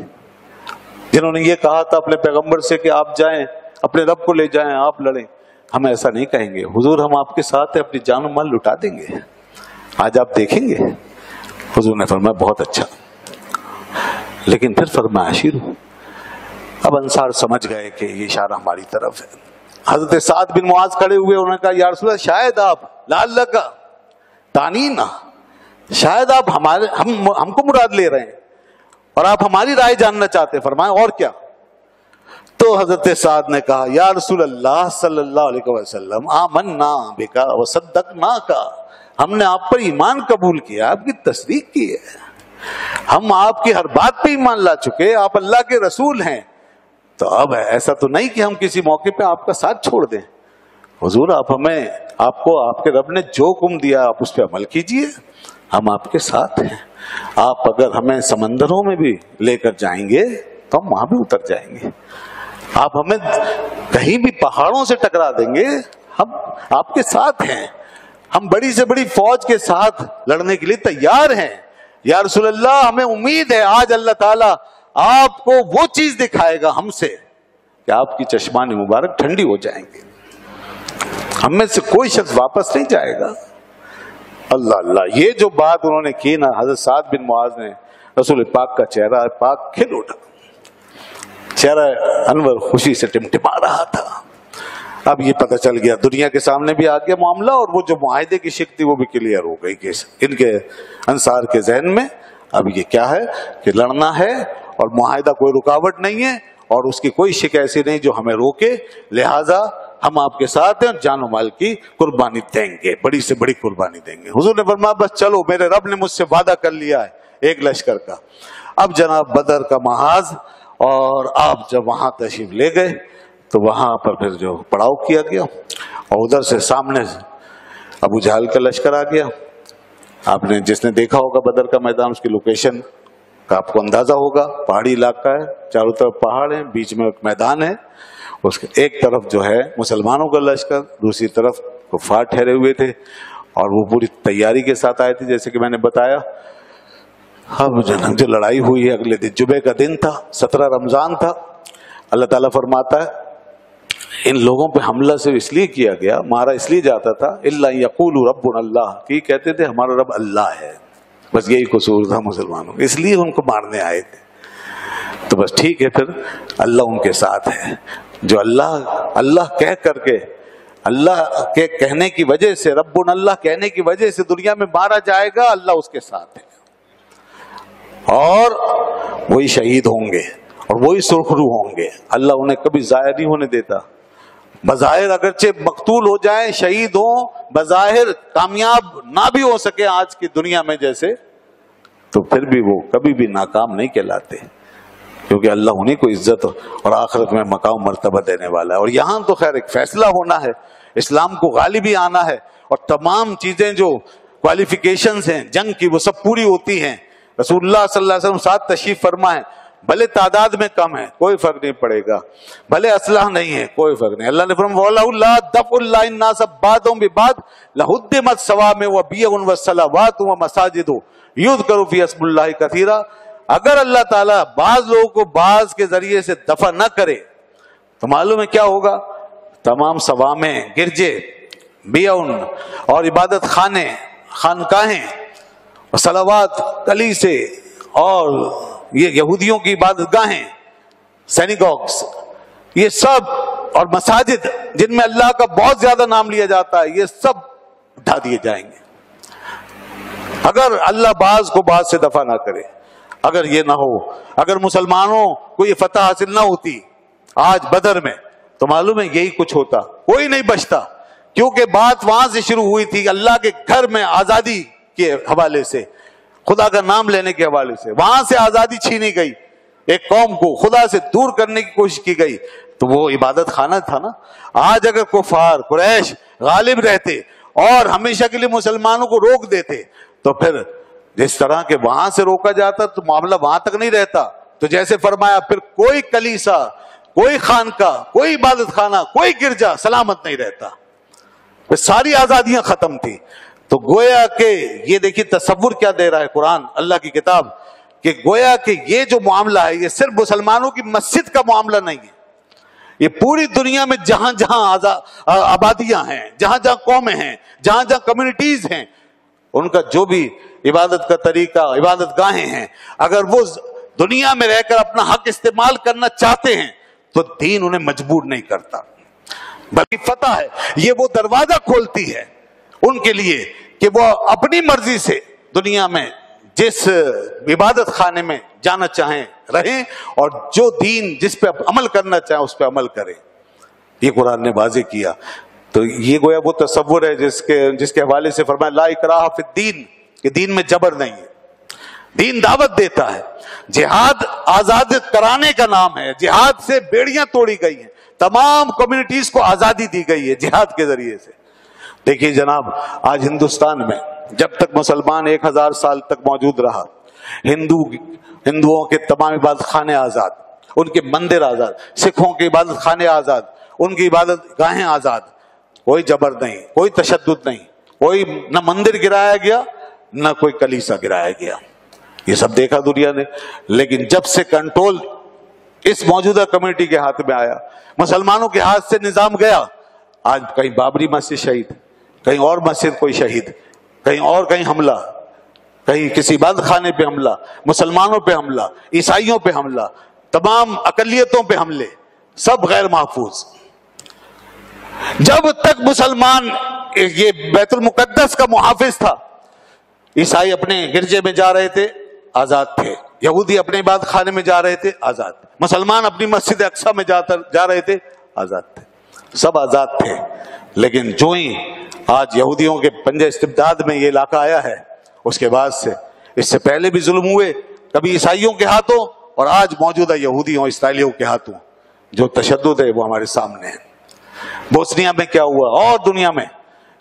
جنہوں نے یہ کہا تھا اپنے پیغمبر سے کہ آپ جائیں اپنے رب کو لے جائیں آپ لڑیں، ہم ایسا نہیں کہیں گے، حضور ہم آپ کے ساتھ ہیں، اپنی جان و مال لٹا دیں گے، آج آپ دیکھیں گے۔ حضور نے فرمایا بہت اچھا، لیکن پھر فرمایا شروع، اب انصار سمجھ گئے کہ یہ اشارہ ہماری طرف ہے۔ حضرت سعد بن معاذ کھڑے ہوئے، انہوں نے کہا یا رسول اللہ شاید آپ لعلک تعنینا، شاید آپ ہم کو مراد لے رہے ہیں اور آپ ہماری رائے جاننا چاہتے ہیں۔ فرمایا اور کیا؟ تو حضرت سعد نے کہا یا رسول اللہ صلی اللہ علیہ وسلم آمنا بکا وصدقناک، ہم نے آپ پر ایمان قبول کیا، آپ کی تصدیق کی ہے، ہم آپ کی ہر بات پہ ایمان لا چکے، آپ اللہ کے رسول ہیں، تو اب ایسا تو نہیں کہ ہم کسی موقع پہ آپ کا ساتھ چھوڑ دیں، حضور آپ ہمیں، آپ کو آپ کے رب نے جو حکم دیا آپ اس پہ عمل کیجئے، ہم آپ کے ساتھ ہیں، آپ اگر ہمیں سمندروں میں بھی لے کر جائیں گے تو ہم وہاں بھی اتر جائیں گے، آپ ہمیں کہیں بھی پہاڑوں سے ٹکرا دیں گے، ہم آپ کے ساتھ ہیں، ہم بڑی سے بڑی فوج کے ساتھ لڑنے کے لیے تیار ہیں. یا رسول اللہ ہمیں امید ہے آج اللہ تعالیٰ آپ کو وہ چیز دکھائے گا ہم سے کہ آپ کی چشمان مبارک ٹھنڈی ہو جائیں گے, ہم میں سے کوئی شخص واپس نہیں جائے گا. اللہ اللہ, یہ جو بات انہوں نے کی نا, حضرت سعد بن معاذ نے, رسول پاک کا چہرہ پاک کھل اٹھا, چہرہ انور خوشی سے ٹمٹما رہا تھا. اب یہ پتہ چل گیا, دنیا کے سامنے بھی آ گیا معاملہ, اور وہ جو معاہدے کی شک تھی وہ بھی کلیئر ہو گئی کہ ان کے انصار کے ذہن میں اب یہ کیا ہے کہ لڑنا ہے, اور معاہدہ کوئی رکاوٹ نہیں ہے, اور اس کی کوئی شک ایسی نہیں جو ہمیں روکے, لہذا ہم آپ کے ساتھ ہیں, جان و مال کی قربانی دیں گے, بڑی سے بڑی قربانی دیں گے. حضور نے فرمایا بس چلو, میرے رب نے مجھ سے وعدہ کر لیا ہے ایک لشکر کا. اب جناب بدر کا محاذ, اور آپ جب وہاں تشریف لے گئے تو وہاں پر پھر جو پڑاؤ کیا گیا, اور ادھر سے سامنے ابو جہل کا لشکر آ گیا. آپ نے جس نے دیکھا ہوگا بدر کا میدان, اس کی لوکیشن کا آپ کو اندازہ ہوگا, پہاڑی علاقہ ہے, چاروں طرف پہاڑ ہیں, بیچ میں ایک میدان ہے, اس کے ایک طرف جو ہے مسلمانوں کا لشکر, دوسری طرف کفار ٹھہرے ہوئے تھے, اور وہ پوری تیاری کے ساتھ آئے تھے جیسے کہ میں نے بتایا. اب جو لڑائی ہوئی ہے اگلے دن جمعے کا دن تھا, 17 رمضان تھا. اللہ تعالیٰ فرماتا ہے ان لوگوں پہ حملہ صرف اس لیے کیا گیا, مارا اس لیے جاتا تھا, الا یقولوا ربنا اللہ, کہ کہتے تھے ہمارا رب اللہ ہے, بس یہی قصور تھا مسلمانوں, اس لیے ان کو مارنے آئے تھے. تو بس ٹھیک ہے, پھر اللہ ان کے ساتھ ہے. جو اللہ کہہ کر کے, اللہ کے کہنے کی وجہ سے, ربنا اللہ کہنے کی وجہ سے دنیا میں مارا جائے گا, اللہ اس کے ساتھ ہے, اور وہی شہید ہوں گے اور وہی سرخرو ہوں گے. اللہ انہیں کبھی ضائع نہیں ہونے دیتا. بظاہر اگرچہ مقتول ہو جائیں, شہید ہوں, بظاہر کامیاب نہ بھی ہو سکے آج کی دنیا میں جیسے, تو پھر بھی وہ کبھی بھی ناکام نہیں کہلاتے, کیونکہ اللہ انہیں کو عزت اور آخرت میں مقام مرتبہ دینے والا ہے. اور یہاں تو خیر ایک فیصلہ ہونا ہے, اسلام کو غالب ہی آنا ہے, اور تمام چیزیں جو کوالیفیکیشنز ہیں جنگ کی وہ سب پوری ہوتی ہیں. رسول اللہ صلی اللہ علیہ وسلم ساتھ تشریف فرما ہے, بھلے تعداد میں کم ہے کوئی فرق نہیں پڑے گا, بھلے اسلحہ نہیں ہے کوئی فرق نہیں. اللہ نے فرمایا وَلَوْلَا دَفْعُ اللَّهِ النَّاسَ بَعْضَهُم بِبَعْضٍ لَهُدِّمَتْ صَوَامِعُ وَبِيَعٌ وَصَلَوَاتٌ وَمَسَاجِدُ يُذْكَرُ فِيهَا اسْمُ اللَّهِ كَثِيرًا. اگر اللہ تعالیٰ بعض لوگوں کو بعض کے ذریعے سے دفع نہ کرے تو معلوم ہے کیا ہوگا, تمام صوامع, گرجے, بیعٌ اور عبادت خانے, خانقاہیں, صلوات, کلیسے, اور یہ یہودیوں کی عبادت گاہیں, سینیگوگس, یہ سب, اور مساجد جن میں اللہ کا بہت زیادہ نام لیا جاتا ہے, یہ سب اٹھا دیے جائیں گے اگر اللہ بعض کو بعض سے دفع نہ کرے. اگر یہ نہ ہو, اگر مسلمانوں کو یہ فتح حاصل نہ ہوتی آج بدر میں, تو معلوم ہے یہی کچھ ہوتا, کوئی نہیں بچتا. کیونکہ بات وہاں سے شروع ہوئی تھی, اللہ کے گھر میں آزادی کے حوالے سے, خدا کا نام لینے کے حوالے سے, وہاں سے آزادی چھینی گئی, ایک قوم کو خدا سے دور کرنے کی کوشش کی گئی, تو وہ عبادت خانہ تھا نا. آج اگر کفار قریش غالب رہتے اور ہمیشہ کے لیے مسلمانوں کو روک دیتے, تو پھر جس طرح کے وہاں سے روکا جاتا تو معاملہ وہاں تک نہیں رہتا. تو جیسے فرمایا پھر کوئی کلیسا, کوئی خانقاہ, کوئی عبادت خانہ, کوئی گرجا سلامت نہیں رہتا, پھر ساری آزادیاں ختم تھی. تو گویا کہ یہ دیکھیے تصور کیا دے رہا ہے قرآن, اللہ کی کتاب, کہ گویا کہ یہ جو معاملہ ہے یہ صرف مسلمانوں کی مسجد کا معاملہ نہیں ہے, یہ پوری دنیا میں جہاں جہاں آبادیاں ہیں, جہاں جہاں قومیں ہیں, جہاں جہاں کمیونٹیز ہیں, ان کا جو بھی عبادت کا طریقہ, عبادت گاہیں ہیں, اگر وہ دنیا میں رہ کر اپنا حق استعمال کرنا چاہتے ہیں تو دین انہیں مجبور نہیں کرتا, بلکہ فتح ہے, یہ وہ دروازہ کھولتی ہے ان کے لیے کہ وہ اپنی مرضی سے دنیا میں جس عبادت خانے میں جانا چاہیں رہیں, اور جو دین جس پہ عمل کرنا چاہیں اس پہ عمل کریں. یہ قرآن نے واضح کیا. تو یہ گویا وہ تصور ہے جس کے حوالے سے فرمایا لا اکراہ فی الدین, کہ دین میں جبر نہیں ہے, دین دعوت دیتا ہے. جہاد آزاد کرانے کا نام ہے, جہاد سے بیڑیاں توڑی گئی ہیں, تمام کمیونٹیز کو آزادی دی گئی ہے جہاد کے ذریعے سے. دیکھیے جناب, آج ہندوستان میں جب تک مسلمان 1000 سال تک موجود رہا, ہندوؤں کے تمام عبادت خانے آزاد, ان کے مندر آزاد, سکھوں کے عبادت خانے آزاد, ان کی عبادت گاہیں آزاد, کوئی جبر نہیں, کوئی تشدد نہیں, کوئی نہ مندر گرایا گیا نہ کوئی کلیسا گرایا گیا، یہ سب دیکھا دنیا نے. لیکن جب سے کنٹرول اس موجودہ کمیونٹی کے ہاتھ میں آیا، مسلمانوں کے ہاتھ سے نظام گیا، آج کہیں بابری مسجد شہید، کہیں اور مسجد کوئی شہید، کہیں اور کہیں حملہ، کہیں کسی عبادت خانے پہ حملہ، مسلمانوں پہ حملہ، عیسائیوں پہ حملہ، تمام اقلیتوں پہ حملے، سب غیر محفوظ. جب تک مسلمان یہ بیت المقدس کا محافظ تھا، عیسائی اپنے گرجے میں جا رہے تھے آزاد تھے، یہودی اپنے عبادت خانے میں جا رہے تھے آزاد تھے، مسلمان اپنی مسجد اقصی میں جا رہے تھے آزاد تھے، سب آزاد تھے. لیکن جو ہی آج یہودیوں کے پنجہ استبداد میں یہ علاقہ آیا ہے، اس کے بعد سے، اس سے پہلے بھی ظلم ہوئے، کبھی عیسائیوں کے ہاتھوں اور آج موجودہ یہودیوں اسرائیلیوں کے ہاتھوں. جو تشدد ہے وہ ہمارے سامنے ہے. بوسنیا میں کیا ہوا اور دنیا میں،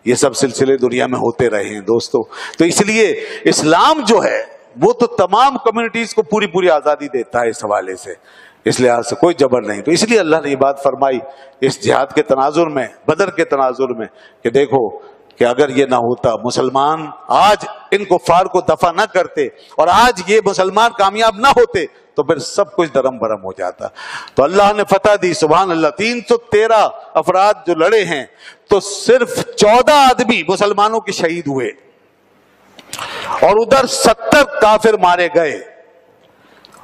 یہ سب سلسلے دنیا میں ہوتے رہے ہیں دوستو. تو اس لیے اسلام جو ہے وہ تو تمام کمیونٹیز کو پوری آزادی دیتا ہے اس حوالے سے، اس لحاظ سے کوئی جبر نہیں. تو اس لیے اللہ نے یہ بات فرمائی اس جہاد کے تناظر میں، بدر کے تناظر میں، کہ دیکھو کہ اگر یہ نہ ہوتا، مسلمان آج ان کفار کو دفع نہ کرتے اور آج یہ مسلمان کامیاب نہ ہوتے تو پھر سب کچھ درم برم ہو جاتا. تو اللہ نے فتح دی، سبحان اللہ. 313 افراد جو لڑے ہیں تو صرف 14 آدمی مسلمانوں کے شہید ہوئے اور ادھر 70 کافر مارے گئے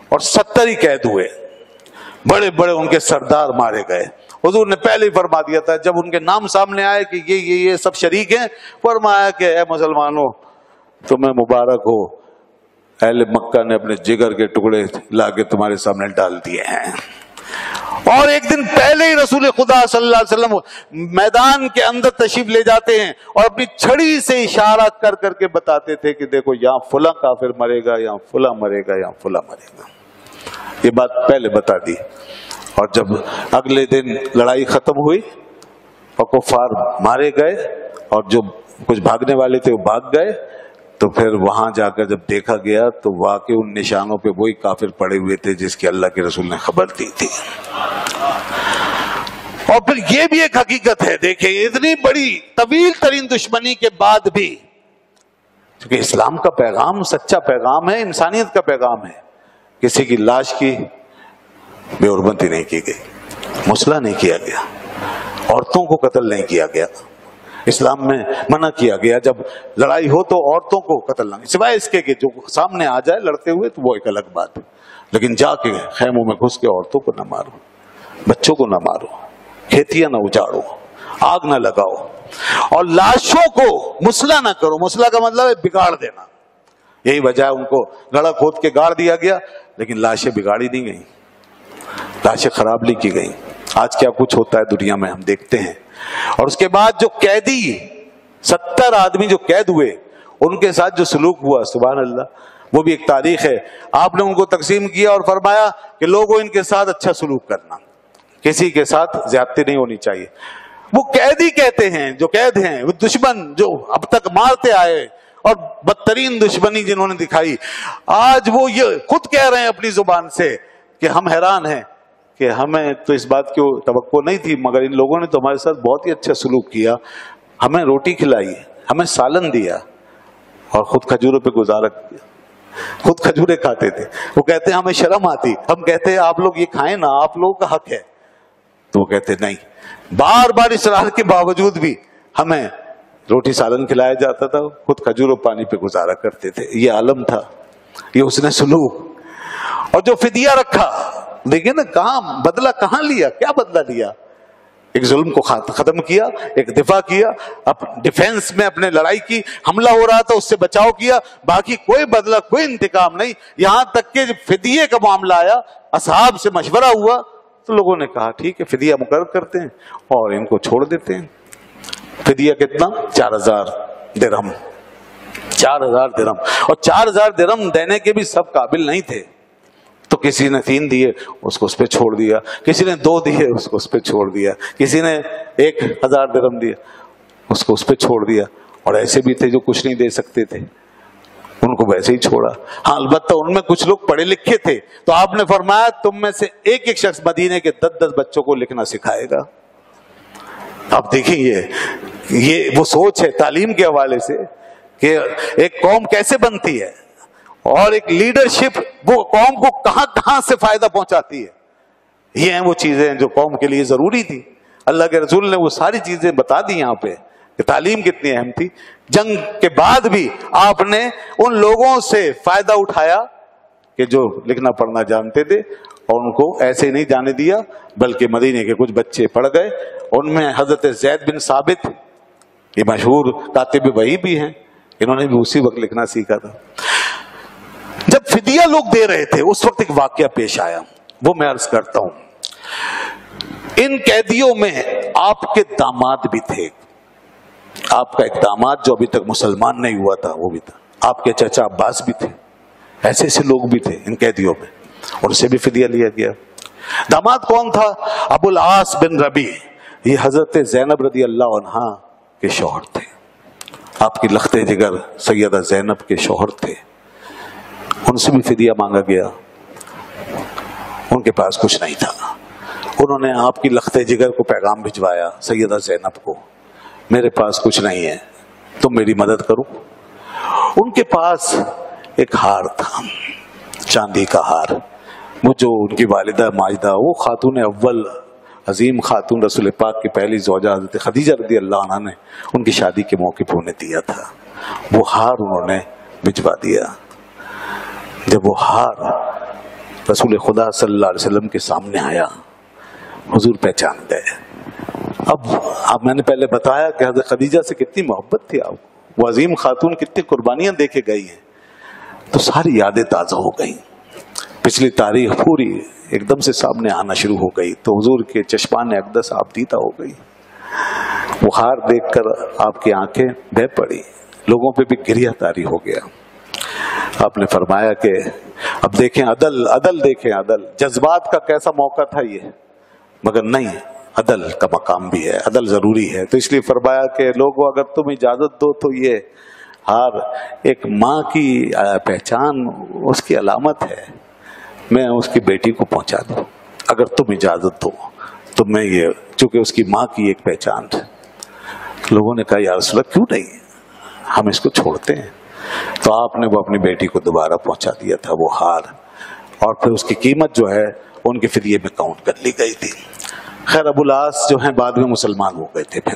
اور 70 ہی قید ہوئے. بڑے بڑے ان کے سردار مارے گئے. حضور نے پہلے ہی فرما دیا تھا جب ان کے نام سامنے آئے کہ یہ سب شریک ہیں، فرمایا کہ اے مسلمانوں تمہیں مبارک ہو، اہل مکہ نے اپنے جگر کے ٹکڑے لا کے تمہارے سامنے ڈال دیے ہیں. اور ایک دن پہلے ہی رسول خدا صلی اللہ علیہ وسلم میدان کے اندر تشریف لے جاتے ہیں اور اپنی چھڑی سے اشارہ کر کر کے بتاتے تھے کہ دیکھو یہاں فلاں کافر مرے گا، یہاں فلاں مرے گا، یہاں فلاں مرے گا. یہ بات پہلے بتا دی. اور جب اگلے دن لڑائی ختم ہوئی اور کفار مارے گئے اور جو کچھ بھاگنے والے تھے وہ بھاگ گئے، تو پھر وہاں جا کر جب دیکھا گیا تو واقعی ان نشانوں پہ وہی کافر پڑے ہوئے تھے جس کی اللہ کے رسول نے خبر دی تھی. اور پھر یہ بھی ایک حقیقت ہے، دیکھیں اتنی بڑی طویل ترین دشمنی کے بعد بھی، کیونکہ اسلام کا پیغام سچا پیغام ہے، انسانیت کا پیغام ہے، کسی کی لاش کی بے حرمتی نہیں کی گئی، مسئلہ نہیں کیا گیا، عورتوں کو قتل نہیں کیا گیا. اسلام میں منع کیا گیا جب لڑائی ہو تو عورتوں کو قتل نہ، سوائے اس کے کہ جو سامنے آ جائے لڑتے ہوئے تو وہ ایک الگ بات ہے، لیکن جا کے خیموں میں گھس کے عورتوں کو نہ مارو، بچوں کو نہ مارو، کھیتیاں نہ اجاڑو، آگ نہ لگاؤ، اور لاشوں کو مسئلہ نہ کرو. مسئلہ کا مطلب ہے بگاڑ دینا. یہی وجہ ہے ان کو گڑھا کھود کے گاڑ دیا گیا، لیکن لاشیں بگاڑی نہیں گئیں، لاشیں خراب نہیں کی گئیں. آج کیا کچھ ہوتا ہے دنیا میں ہم دیکھتے ہیں. اور اس کے بعد جو قیدی 70 آدمی جو قید ہوئے ان کے ساتھ جو سلوک ہوا، سبحان اللہ، وہ بھی ایک تاریخ ہے. آپ نے ان کو تقسیم کیا اور فرمایا کہ لوگوں ان کے ساتھ اچھا سلوک کرنا، کسی کے ساتھ زیادتی نہیں ہونی چاہیے. وہ قیدی کہتے ہیں جو قید ہیں، وہ دشمن جو اب تک مارتے آئے اور بدترین دشمنی جنہوں نے دکھائی، آج وہ یہ خود کہہ رہے ہیں اپنی زبان سے کہ ہم حیران ہیں کہ ہمیں تو اس بات کی توقع نہیں تھی، مگر ان لوگوں نے تو ہمارے ساتھ بہت ہی اچھا سلوک کیا، ہمیں روٹی کھلائی، ہمیں سالن دیا اور خود کھجوروں پہ گزارا کیا. خود کھجورے کھاتے تھے. وہ کہتے ہیں ہمیں شرم آتی، ہم کہتے ہیں آپ لوگ یہ کھائیں نا، آپ لوگوں کا حق ہے. تو وہ کہتے نہیں، بار بار اصرار کے باوجود بھی ہمیں روٹی سالن کھلایا جاتا تھا، خود کھجور و پانی پہ گزارا کرتے تھے. یہ عالم تھا، یہ اس نے سلوک. اور جو فدیہ رکھا، دیکھیں نا کہاں بدلہ، کہاں لیا، کیا بدلہ لیا. ایک ظلم کو ختم کیا، ایک دفاع کیا، ڈیفینس میں اپنے لڑائی کی، حملہ ہو رہا تھا اس سے بچاؤ کیا، باقی کوئی بدلہ، کوئی انتقام نہیں. یہاں تک کہ جب فدیے کا معاملہ آیا، اصحاب سے مشورہ ہوا تو لوگوں نے کہا ٹھیک ہے فدیہ مقرر کرتے ہیں اور ان کو چھوڑ دیتے ہیں. فدیہ کتنا؟ 4000 درہم. 4000 درہم. اور 4000 درہم دینے کے بھی سب قابل نہیں تھے، تو کسی نے 3 دیے اس کو اس پہ چھوڑ دیا، کسی نے 2 دیے اس کو اس پہ چھوڑ دیا، کسی نے 1000 درہم دیا اس کو اس پہ چھوڑ دیا. اور ایسے بھی تھے جو کچھ نہیں دے سکتے تھے، ان کو ویسے ہی چھوڑا. ہاں البتہ ان میں کچھ لوگ پڑھے لکھے تھے، تو آپ نے فرمایا تم میں سے ایک شخص مدینے کے 10 بچوں کو لکھنا سکھائے گا. آپ دیکھیں یہ یہ وہ سوچ ہے تعلیم کے حوالے سے کہ ایک قوم کیسے بنتی ہے اور ایک لیڈرشپ وہ قوم کو کہاں کہاں سے فائدہ پہنچاتی ہے. یہ ہیں وہ چیزیں جو قوم کے لیے ضروری تھی. اللہ کے رسول نے وہ ساری چیزیں بتا دی یہاں پہ کہ تعلیم کتنی اہم تھی. جنگ کے بعد بھی آپ نے ان لوگوں سے فائدہ اٹھایا کہ جو لکھنا پڑھنا جانتے تھے اور ان کو ایسے نہیں جانے دیا, بلکہ مدینے کے کچھ بچے پڑھ گئے. ان میں حضرت زید بن ثابت, یہ مشہور کاتب وحی بھی ہیں, انہوں نے بھی اسی وقت لکھنا سیکھا تھا. جب فدیہ لوگ دے رہے تھے اس وقت ایک واقعہ پیش آیا, وہ میں عرض کرتا ہوں. ان قیدیوں میں آپ کے داماد بھی تھے. آپ کا ایک داماد جو ابھی تک مسلمان نہیں ہوا تھا وہ بھی تھا. آپ کے چچا عباس بھی تھے. ایسے ایسے لوگ بھی تھے ان قیدیوں میں, اور سے بھی فدیہ لیا گیا. داماد کون تھا؟ ابو العاص بن ربیع. یہ حضرت زینب رضی اللہ عنہا کے شوہر تھے. آپ کی لخت جگر سیدہ زینب کے شوہر تھے. ان سے بھی فدیہ مانگا گیا. ان کے پاس کچھ نہیں تھا. انہوں نے آپ کی لخت جگر کو پیغام بھجوایا سیدہ زینب کو, میرے پاس کچھ نہیں ہے, تم میری مدد کرو. ان کے پاس ایک ہار تھا, چاندی کا ہار. وہ جو ان کی والدہ ماجدہ, وہ خاتون اول عظیم خاتون رسول پاک کی پہلی زوجہ حضرت خدیجہ رضی اللہ عنہا نے ان کی شادی کے موقع پہ انہیں دیا تھا. وہ ہار انہوں نے بھجوا دیا. جب وہ ہار رسول خدا صلی اللہ علیہ وسلم کے سامنے آیا, حضور پہچان گئے. اب میں نے پہلے بتایا کہ حضرت خدیجہ سے کتنی محبت تھی آپ, وہ عظیم خاتون کتنی قربانیاں دے کے گئی ہیں, تو ساری یادیں تازہ ہو گئیں. پچھلی تاریخ پوری ایک دم سے سامنے آنا شروع ہو گئی. تو حضور کے چشمان اقدس آپ دیدہ ہو گئی. وہ ہار دیکھ کر آپ کی آنکھیں بہہ پڑی, لوگوں پہ بھی گریہ طاری ہو گیا. آپ نے فرمایا کہ اب دیکھیں عدل, عدل دیکھیں عدل. جذبات کا کیسا موقع تھا یہ, مگر نہیں, عدل کا مقام بھی ہے, عدل ضروری ہے. تو اس لیے فرمایا کہ لوگوں اگر تم اجازت دو تو یہ ہار ایک ماں کی پہچان, اس کی علامت ہے, میں اس کی بیٹی کو پہنچا دوں. اگر تم اجازت دو تو میں یہ, چونکہ اس کی ماں کی ایک پہچان ہے. لوگوں نے کہا یا رسول اللہ کیوں نہیں, ہم اس کو چھوڑتے ہیں. تو آپ نے وہ اپنی بیٹی کو دوبارہ پہنچا دیا تھا وہ ہار, اور پھر اس کی قیمت جو ہے ان کے فدیے میں کاؤنٹ کر لی گئی تھی. خیر ابو العاص جو ہیں بعد میں مسلمان ہو گئے تھے پھر.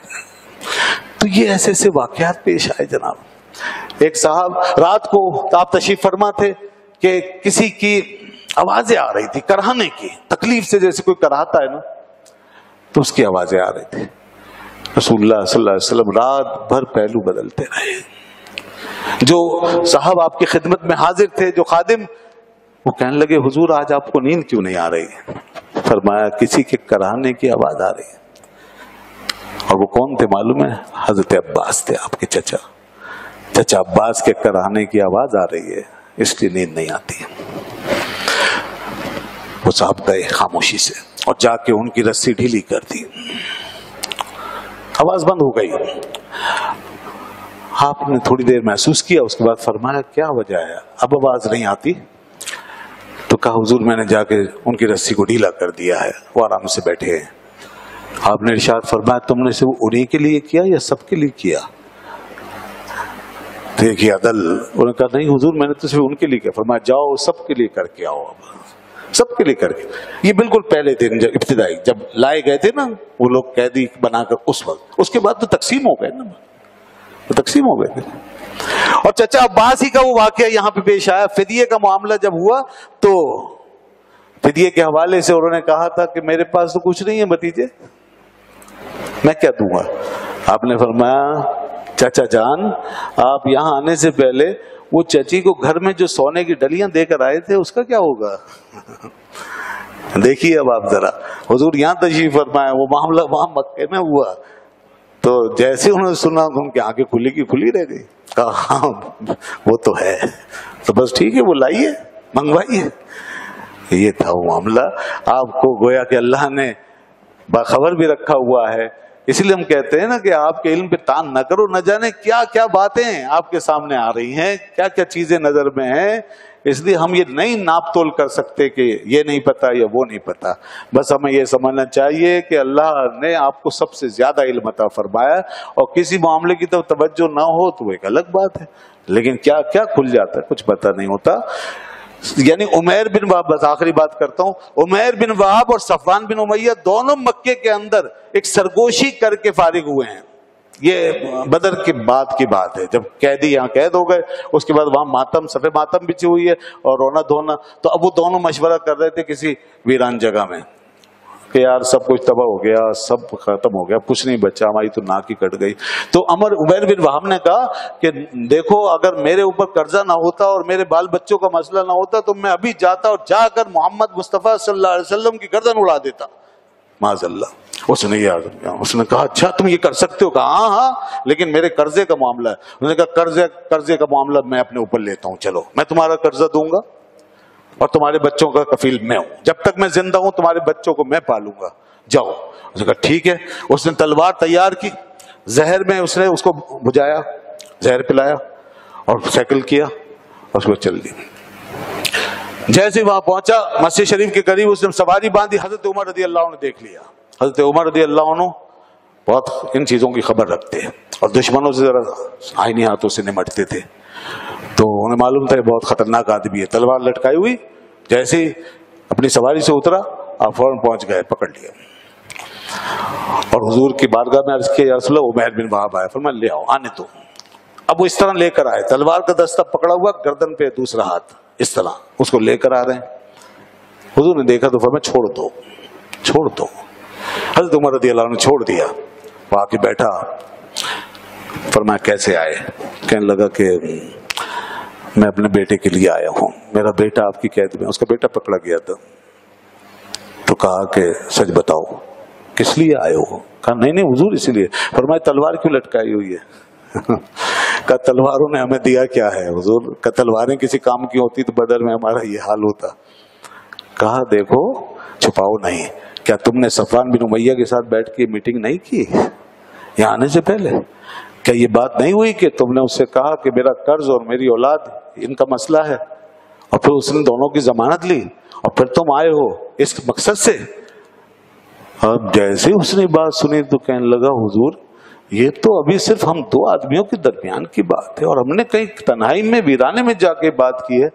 تو یہ ایسے ایسے واقعات پیش آئے جناب. ایک صاحب رات کو آپ تشریف فرما تھے کہ کسی کی آوازیں آ رہی تھی کراہنے کی, تکلیف سے, جیسے کوئی کراہتا ہے نا, تو اس کی آوازیں آ رہی تھی. رسول اللہ صلی اللہ علیہ وسلم رات بھر پہلو بدلتے رہے. جو صاحب آپ کی خدمت میں حاضر تھے, جو خادم, وہ کہنے لگے حضور آج آپ کو نیند کیوں نہیں آ رہی؟ فرمایا کسی کے کراہنے کی آواز آ رہی ہے. اور وہ کون تھے معلوم ہے؟ حضرت عباس تھے, آپ کے چچا. چچا عباس کے کراہنے کی آواز آ رہی ہے, اس لیے نیند نہیں آتی. وہ صاحب گئے خاموشی سے اور جا کے ان کی رسی ڈھیلی کر دی, آواز بند ہو گئی. آپ نے تھوڑی دیر محسوس کیا, اس کے بعد فرمایا کیا وجہ ہے, اب آواز نہیں آتی؟ تو کہا حضور میں نے جا کے ان کی رسی کو ڈھیلا کر دیا ہے, وہ آرام سے بیٹھے ہیں. آپ نے ارشاد فرمایا تم نے صرف انہی کے لیے کیا یا سب کے لیے کیا؟ دیکھیے عدل. انہوں نے کہا نہیں حضور میں نے تو صرف ان کے لیے کیا. فرمایا جاؤ سب کے لیے کر کے آؤ, اب سب کے لیے کر کے. یہ بالکل پہلے دن جب ابتدائی جب لائے گئے تھے نا وہ لوگ قیدی بنا کر, اس وقت. اس کے بعد تو تقسیم ہو گئے نا, تقسیم ہو گئے تھے. اور چچا عباس ہی کا وہ واقعہ یہاں پہ پیش آیا. فدیے کا معاملہ جب ہوا تو فدیے کے حوالے سے انہوں نے کہا تھا کہ میرے پاس تو کچھ نہیں ہے بھتیجے, میں کیا دوں گا؟ آپ نے فرمایا چچا جان آپ یہاں آنے سے پہلے وہ چچی کو گھر میں جو سونے کی ڈلیاں دے کر آئے تھے اس کا کیا ہوگا؟ دیکھیے اب آپ ذرا, حضور یہاں تشریف فرمایا, وہ معاملہ وہاں مکے میں ہوا. تو جیسے انہوں نے سنا ان کی آنکھیں کھلی کی کھلی رہ گئی. کہا ہاں وہ تو ہے, تو بس ٹھیک ہے وہ لائیے منگوائیے. یہ تھا وہ معاملہ. آپ کو گویا کہ اللہ نے باخبر بھی رکھا ہوا ہے. اس لیے ہم کہتے ہیں نا کہ آپ کے علم پہ تان نہ کرو, نہ جانے کیا کیا باتیں آپ کے سامنے آ رہی ہیں, کیا کیا چیزیں نظر میں ہیں. اس لیے ہم یہ نہیں ناپ تول کر سکتے کہ یہ نہیں پتا یا وہ نہیں پتا. بس ہمیں یہ سمجھنا چاہیے کہ اللہ نے آپ کو سب سے زیادہ علم عطا فرمایا, اور کسی معاملے کی تو توجہ نہ ہو تو ایک الگ بات ہے, لیکن کیا کیا کھل جاتا ہے کچھ پتا نہیں ہوتا. یعنی عمیر بن وہب, بس آخری بات کرتا ہوں, عمیر بن وہب اور صفوان بن امیہ دونوں مکے کے اندر ایک سرگوشی کر کے فارغ ہوئے ہیں. یہ بدر کے بعد کی بات ہے, جب قیدی یہاں قید ہو گئے, اس کے بعد وہاں ماتم, صفے ماتم بچی ہوئی ہے اور رونا دھونا. تو اب وہ دونوں مشورہ کر رہے تھے کسی ویران جگہ میں کہ یار سب کچھ تباہ ہو گیا, سب ختم ہو گیا, کچھ نہیں بچا, ہماری تو ناک ہی کٹ گئی. تو عمیر بن وہب نے کہا کہ دیکھو اگر میرے اوپر قرضہ نہ ہوتا اور میرے بال بچوں کا مسئلہ نہ ہوتا تو میں ابھی جاتا اور جا کر محمد مصطفیٰ صلی اللہ علیہ وسلم کی گردن اڑا دیتا, معاذ اللہ. اس نے یاد کیا, اس نے کہا اچھا تم یہ کر سکتے ہو؟ کہا ہاں, لیکن میرے قرضے کا معاملہ ہے. انہوں نے کہا قرضے کا معاملہ میں اپنے اوپر لیتا ہوں, چلو میں تمہارا قرضہ دوں گا اور تمہارے بچوں کا کفیل میں ہوں, جب تک میں زندہ ہوں تمہارے بچوں کو میں پالوں گا, جاؤ. اس نے کہا ٹھیک ہے. اس نے تلوار تیار کی, زہر میں اس نے اس کو بجھایا, زہر پلایا اور سائیکل کیا اور اس کو چل دی. جیسے وہاں پہنچا مسجد شریف کے قریب, اس نے سواری باندھی, حضرت عمر رضی اللہ عنہ نے دیکھ لیا. حضرت عمر رضی اللہ عنہ بہت ان چیزوں کی خبر رکھتے ہیں اور دشمنوں سے ذرا آئینی ہاتھوں سے نمٹتے تھے, تو انہیں معلوم تھا بہت خطرناک آدمی ہے. تلوار لٹکائی ہوئی, جیسے ہی اپنی سواری سے اترا آپ فوراً پہنچ گئے, پکڑ لیا اور حضور کی بارگاہ میں عرض کیا یا رسول اللہ عمیر بن وہب آیا. فرمایا لے آؤ, آنے تو. اب وہ اس طرح لے کر آئے, تلوار کا دستہ پکڑا ہوا, گردن پہ دوسرا ہاتھ, اس طرح اس کو لے کر آ رہے ہیں. حضور نے دیکھا تو فرمایا چھوڑ دو, چھوڑ دو. حضرت عمر رضی اللہ عنہ نے چھوڑ دیا, وہ آ کے بیٹھا. فرمایا کیسے آئے؟ کہنے لگا کہ میں اپنے بیٹے کے لیے آیا ہوں, میرا بیٹا آپ کی قید میں, اس کا بیٹا پکڑا گیا تھا. تو کہا کہ سچ بتاؤ کس لیے آئے ہو؟ کہا نہیں حضور اسی لیے. فرمایا تلوار کیوں لٹکائی ہوئی ہے؟ کہا تلواروں نے ہمیں دیا کیا ہے حضور؟ کہ تلواریں کسی کام کی ہوتی تو بدر میں ہمارا یہ حال ہوتا. کہا دیکھو چھپاؤ نہیں, کیا تم نے صفوان بن امیہ کے ساتھ بیٹھ کے میٹنگ نہیں کی یہاں آنے سے پہلے؟ کیا یہ بات نہیں ہوئی کہ تم نے اس سے کہا کہ میرا قرض اور میری اولاد ان کا مسئلہ ہے, اور پھر اس نے دونوں کی ضمانت لی اور پھر تم آئے ہو اس مقصد سے؟ اب جیسے اس نے بات سنی تو کہنے لگا حضور یہ تو ابھی صرف ہم دو آدمیوں کے درمیان کی بات ہے اور ہم نے کہیں تنہائی میں ویرانے میں جا کے بات کی ہے,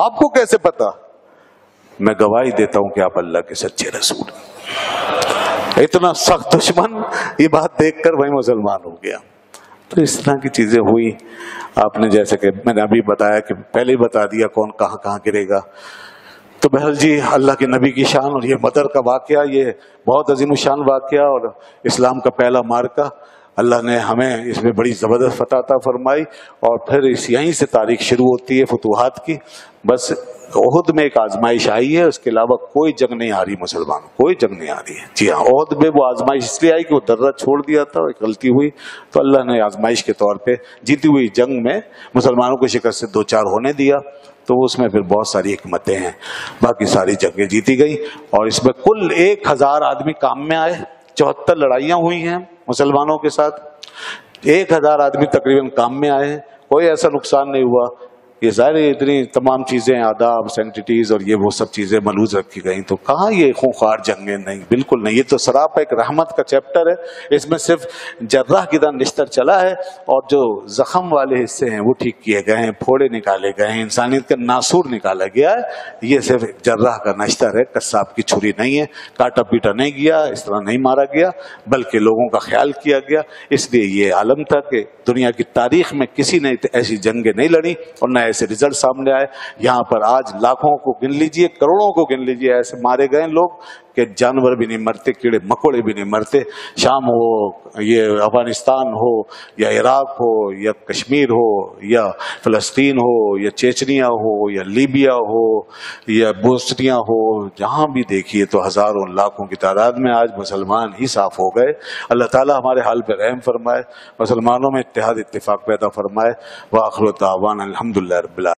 آپ کو کیسے پتا؟ میں گواہی دیتا ہوں کہ آپ اللہ کے سچے رسول. اتنا سخت دشمن یہ بات دیکھ کر وہی مسلمان ہو گیا. تو اس طرح کی چیزیں ہوئی. آپ نے جیسے کہ میں نے ابھی بتایا کہ پہلے ہی بتا دیا کون کہاں کہاں گرے گا. تو بہرحال جی اللہ کے نبی کی شان اور یہ بدر کا واقعہ یہ بہت عظیم الشان واقعہ اور اسلام کا پہلا مارکہ, اللہ نے ہمیں اس میں بڑی زبردست فتح عطا فرمائی اور پھر یہیں سے تاریخ شروع ہوتی ہے فتوحات کی. بس احد میں ایک آزمائش آئی ہے, اس کے علاوہ کوئی جنگ نہیں آ رہی مسلمانوں, کوئی جنگ نہیں آ رہی ہے. جی ہاں, احد میں وہ آزمائش اس لیے آئی کہ وہ درہ چھوڑ دیا تھا, ایک غلطی ہوئی تو اللہ نے آزمائش کے طور پہ جیتی ہوئی جنگ میں مسلمانوں کو شکست سے دو چار ہونے دیا. تو اس میں پھر بہت ساری حکمتیں ہیں, باقی ساری جنگیں جیتی گئی اور اس میں کل 1000 آدمی کام میں آئے. 74 لڑائیاں ہوئی ہیں مسلمانوں کے ساتھ, 1000 آدمی تقریباً کام میں آئے ہیں, کوئی ایسا نقصان نہیں ہوا. یہ ظاہر اتنی تمام چیزیں آداب سینٹیٹیز اور یہ وہ سب چیزیں ملحوظ رکھی گئیں, تو کہاں یہ خونخوار جنگیں؟ نہیں, بالکل نہیں. یہ تو سراپا ایک رحمت کا چیپٹر ہے, اس میں صرف جراح کی طرح نشتر چلا ہے اور جو زخم والے حصے ہیں وہ ٹھیک کیے گئے ہیں, پھوڑے نکالے گئے ہیں, انسانیت کا ناسور نکالا گیا ہے. یہ صرف جراح کا نشتر ہے, قصاب کی چھری نہیں ہے, کاٹا پیٹا نہیں گیا, اس طرح نہیں مارا گیا بلکہ لوگوں کا خیال کیا گیا. اس لیے یہ عالم تھا کہ دنیا کی تاریخ میں کسی نے ایسی جنگیں نہیں لڑی اور نہ ایسے رزلٹ سامنے آئے. یہاں پر آج لاکھوں کو گن لیجئے, کروڑوں کو گن لیجئے, ایسے مارے گئے لوگ کہ جانور بھی نہیں مرتے, کیڑے مکوڑے بھی نہیں مرتے. شام ہو, یہ افغانستان ہو یا عراق ہو یا کشمیر ہو یا فلسطین ہو یا چیچنیا ہو یا لیبیا ہو یا بوسنیا ہو, جہاں بھی دیکھیے تو ہزاروں لاکھوں کی تعداد میں آج مسلمان ہی صاف ہو گئے. اللہ تعالیٰ ہمارے حال پہ رحم فرمائے, مسلمانوں میں اتحاد اتفاق پیدا فرمائے. وآخر دعوانا الحمدللہ رب العالمین.